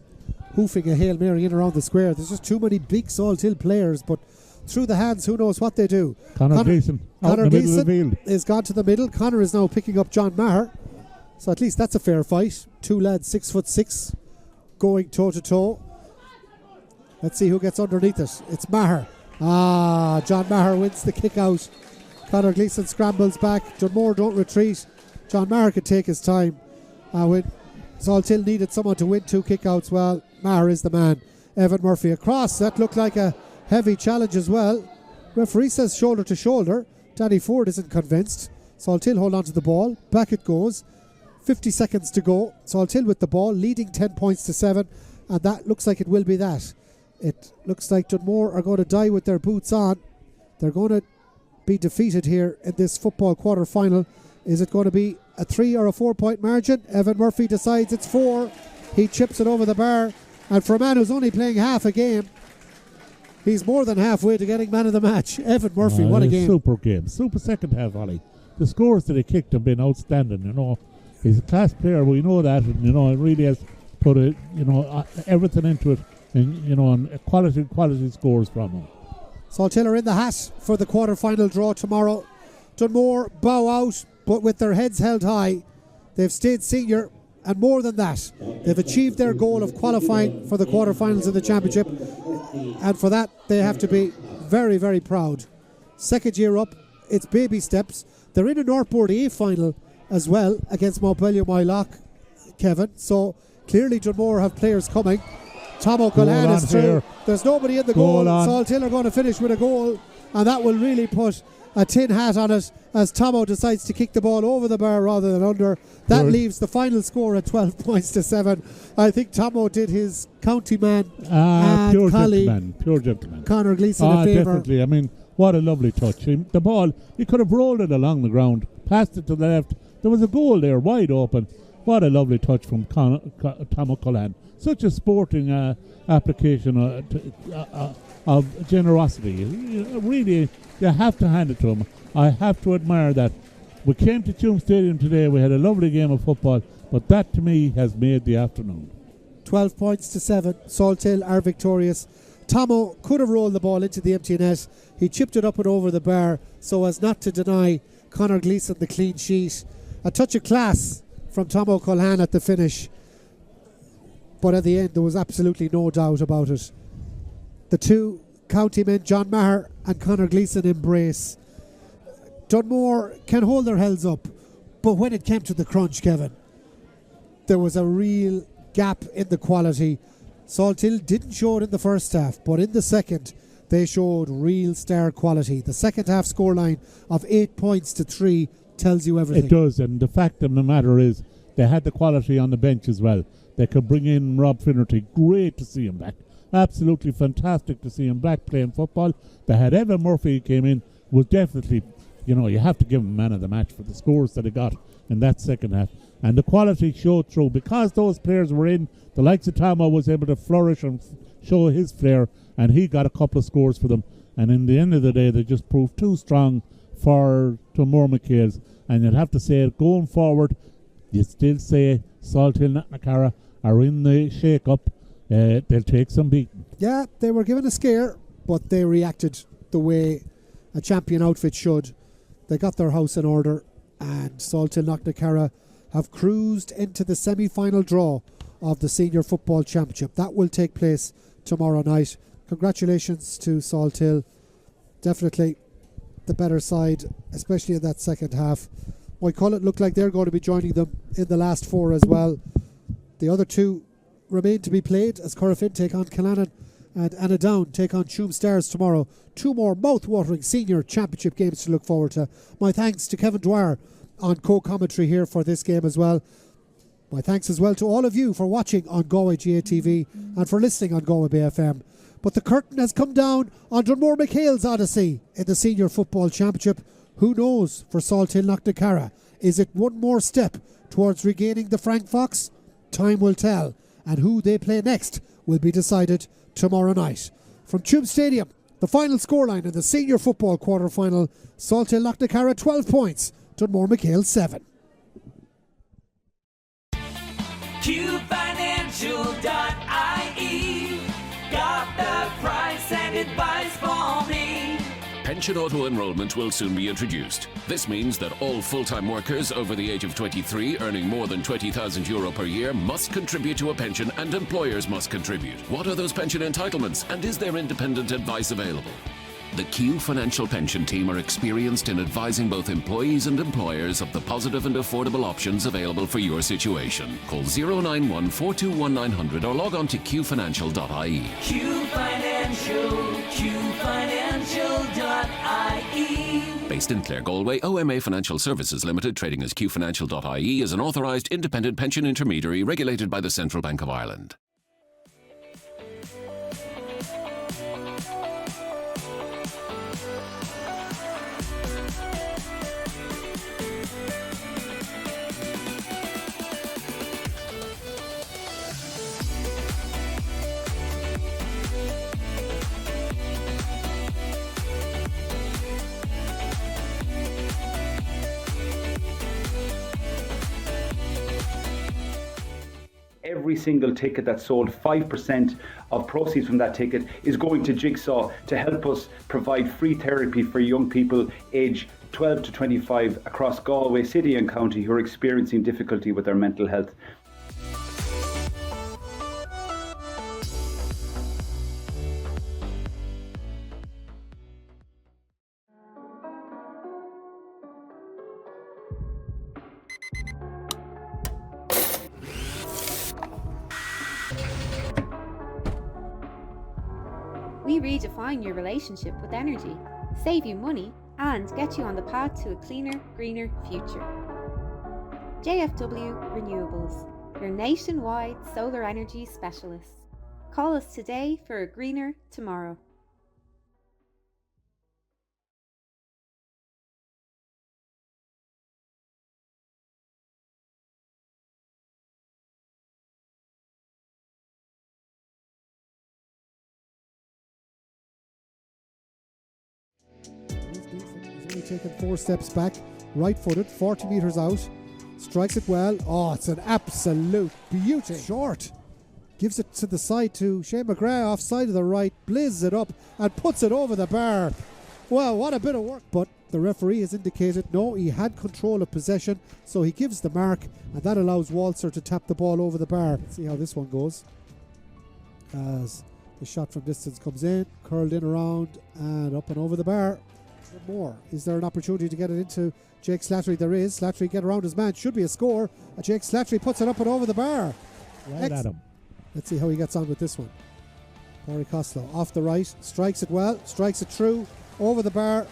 Speaker 1: hoofing a Hail Mary in around the square. There's just too many big Salthill players, but through the hands, who knows what they do.
Speaker 2: Conor Gleeson out in the middle of the field.
Speaker 1: Is gone to the middle. Conor is now picking up John Maher. So at least that's a fair fight. 2 lads 6'6", going toe to toe. Let's see who gets underneath it. It's Maher. John Maher wins the kick out. Conor Gleeson scrambles back. Dunmore don't retreat. John Maher could take his time. When Salthill needed someone to win 2 kickouts, well, Maher is the man. Evan Murphy across. That looked like a heavy challenge as well. Referee says shoulder to shoulder. Danny Ford isn't convinced. Salthill hold on to the ball. Back it goes. 50 seconds to go. Salthill with the ball, leading 10 points to 7. And that looks like it will be that. It looks like Dunmore are going to die with their boots on. They're going to be defeated here in this football quarter final. Is it going to be a 3 or a 4 point margin? Evan Murphy decides it's 4. He chips it over the bar. And for a man who's only playing half a game, he's more than halfway to getting man of the match. Evan Murphy, what a game.
Speaker 2: Super game. Super second half, Ollie. The scores that he kicked have been outstanding, He's a class player, we know that, and, he really has put everything into it, and, quality scores from him.
Speaker 1: Salthill are in the hat for the quarter-final draw tomorrow. Dunmore bow out, but with their heads held high, they've stayed senior, and more than that, they've achieved their goal of qualifying for the quarterfinals of the championship, and for that they have to be very, very proud. Second year up, it's baby steps. They're in a Northboard A final as well against Montpellier Moylock, Kevin, so clearly Dunmore have players coming. Tom O'Callaghan is through. There's nobody in the goal. Salthill are going to finish with a goal, and that will really put a tin hat on it as Tomo decides to kick the ball over the bar rather than under. That leaves the final score at 12 points to 7. I think Tomo did his county man and
Speaker 2: pure
Speaker 1: colleague
Speaker 2: gentleman.
Speaker 1: Connor Gleeson a favour.
Speaker 2: Definitely. I mean, what a lovely touch. The ball, he could have rolled it along the ground, passed it to the left. There was a goal there, wide open. What a lovely touch from Tom O'Callaghan. Such a sporting application of generosity. Really, you have to hand it to him. I have to admire that. We came to Tuam Stadium today, we had a lovely game of football, but that to me has made the afternoon.
Speaker 1: 12 points to 7. Salthill are victorious. Tomo could have rolled the ball into the empty net. He chipped it up and over the bar so as not to deny Conor Gleeson the clean sheet. A touch of class from Tom O'Callaghan at the finish, but at the end there was absolutely no doubt about it. The two county men, John Maher and Conor Gleeson, embrace. Dunmore can hold their heads up, but when it came to the crunch, Kevin, there was a real gap in the quality. Salthill didn't show it in the first half, but in the second they showed real star quality. The second half scoreline of 8 points to 3 tells you everything.
Speaker 2: It does, and the fact of the matter is they had the quality on the bench as well. They could bring in Rob Finnerty. Great to see him back. Absolutely fantastic to see him back playing football. They had Evan Murphy came in, was definitely, you have to give him man of the match for the scores that he got in that second half. And the quality showed through. Because those players were in, the likes of Tamo was able to flourish and show his flair, and he got a couple of scores for them. And in the end of the day, they just proved too strong for Dunmore MacHales. And you'd have to say, going forward, you still say Salthill Knocknacarra are in the shake-up. They'll take some beating.
Speaker 1: Yeah, they were given a scare, but they reacted the way a champion outfit should. They got their house in order, and Salthill Knocknacarra have cruised into the semi-final draw of the Senior Football Championship. That will take place tomorrow night. Congratulations to Salthill. Definitely the better side, especially in that second half. Moycullet look like they're going to be joining them in the last four as well. The other two remain to be played as Corofin take on Killannon and Annadown take on Tuam Stars tomorrow. Two more mouth-watering senior championship games to look forward to. My thanks to Kevin Dwyer on co-commentary here for this game as well. My thanks as well to all of you for watching on Galway GATV and for listening on Galway Bay FM. But the curtain has come down on Dunmore MacHales Odyssey in the Senior Football Championship. Who knows for Salthill Knocknacarra? Is it one more step towards regaining the Frank Fox? Time will tell, and who they play next will be decided tomorrow night. From Tuam Stadium, the final scoreline in the Senior Football quarter-final, Salthill Knocknacarra 12 points, Dunmore MacHales 7.
Speaker 3: QFinancial.ie got the price and advice for me.
Speaker 4: Pension auto-enrolment will soon be introduced. This means that all full-time workers over the age of 23 earning more than €20,000 per year must contribute to a pension, and employers must contribute. What are those pension entitlements, and is there independent advice available? The Q Financial Pension Team are experienced in advising both employees and employers of the positive and affordable options available for your situation. Call 091 421 900 or log on to qfinancial.ie.
Speaker 3: QFinancial.ie.
Speaker 4: Based in Clare, Galway, OMA Financial Services Limited, trading as qfinancial.ie, is an authorised independent pension intermediary regulated by the Central Bank of Ireland.
Speaker 5: Every single ticket that's sold, 5% of proceeds from that ticket is going to Jigsaw to help us provide free therapy for young people aged 12 to 25 across Galway City and County who are experiencing difficulty with their mental health.
Speaker 6: We redefine your relationship with energy, save you money, and get you on the path to a cleaner, greener future. JFW Renewables, your nationwide solar energy specialists. Call us today for a greener tomorrow.
Speaker 1: He's only taken 4 steps back, right-footed, 40 metres out, strikes it well. Oh, it's an absolute beauty. Short. Gives it to the side to Shane McGrath, offside of the right, blazes it up and puts it over the bar. Well, what a bit of work. But the referee has indicated no, he had control of possession, so he gives the mark, and that allows Walser to tap the ball over the bar. Let's see how this one goes. As the shot from distance comes in, curled in around and up and over the bar. More. Is there an opportunity to get it into Jake Slattery? There is. Slattery get around his man. Should be a score. Jake Slattery puts it up and over the bar.
Speaker 2: Right at him.
Speaker 1: Let's see how he gets on with this one. Barry Costello off the right. Strikes it well. Strikes it true. Over the bar.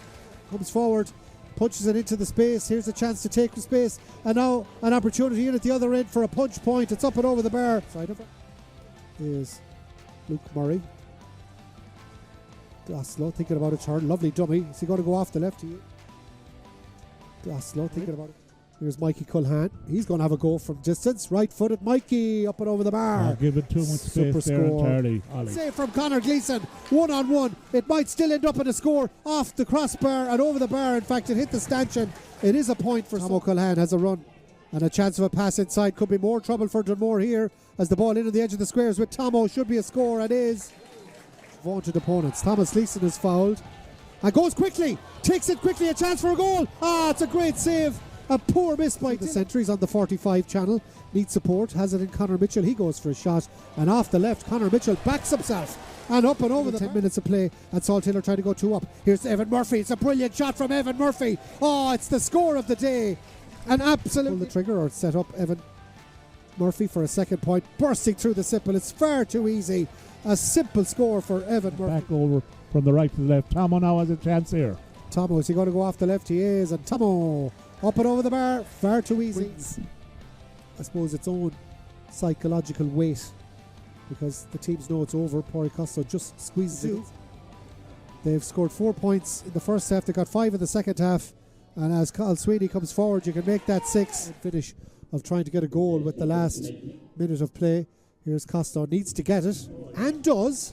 Speaker 1: Comes forward. Punches it into the space. Here's a chance to take the space. And now an opportunity in at the other end for a punch point. It's up and over the bar. Side of it is Luke Murray. Oslo thinking about a turn. Lovely dummy. Is he going to go off the left? Oslo thinking about it. Here's Mikey Culhan. He's going to have a go from distance. Right-footed Mikey up and over the bar.
Speaker 2: Give it too much space there entirely.
Speaker 1: Save from Conor Gleeson. 1-on-1. It might still end up in a score off the crossbar and over the bar. In fact, it hit the stanchion. It is a point for Tom O'Culhan. Has a run and a chance of a pass inside. Could be more trouble for Dunmore here as the ball into the edge of the squares with Tomo. Should be a score and is. Vaunted opponents. Thomas Leeson is fouled and goes quickly, takes it quickly, a chance for a goal. It's a great save. A poor miss by the sentries on the 45 channel. Needs support, has it in Conor Mitchell. He goes for a shot and off the left Conor Mitchell backs himself and up and over the 10 minutes of play, and Salthill are trying to go 2 up. Here's Evan Murphy. It's a brilliant shot from Evan Murphy. It's the score of the day. An absolute pull the trigger or set up Evan Murphy for a second point, bursting through the simple. It's far too easy. A simple score for Evan Murphy.
Speaker 2: Back over from the right to the left. Tomo now has a chance here.
Speaker 1: Tomo, is he going to go off the left? He is. And Tomo up and over the bar. Far too easy. I suppose its own psychological weight because the teams know it's over. Poricosto just squeezes it. They've scored 4 points in the first half. They got 5 in the second half. And as Carl Sweeney comes forward, you can make that 6. Finish of trying to get a goal with the last minute of play. Here's Costello, needs to get it, and does.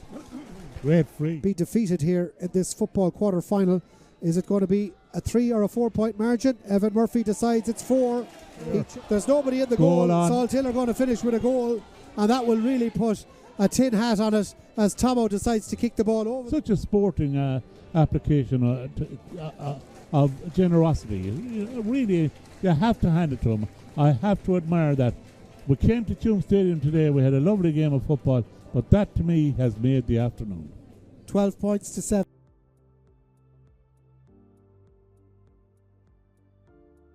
Speaker 2: Great free.
Speaker 1: Be defeated here in this football quarter-final. Is it going to be a 3 or a 4 point margin? Evan Murphy decides it's 4. There's nobody in the goal. Salthill are going to finish with a goal, and that will really put a tin hat on it as Tomo decides to kick the ball over.
Speaker 2: Such a sporting application of generosity. Really, you have to hand it to him. I have to admire that. We came to Tuam Stadium today, we had a lovely game of football, but that to me has made the afternoon.
Speaker 1: 12 points to 7.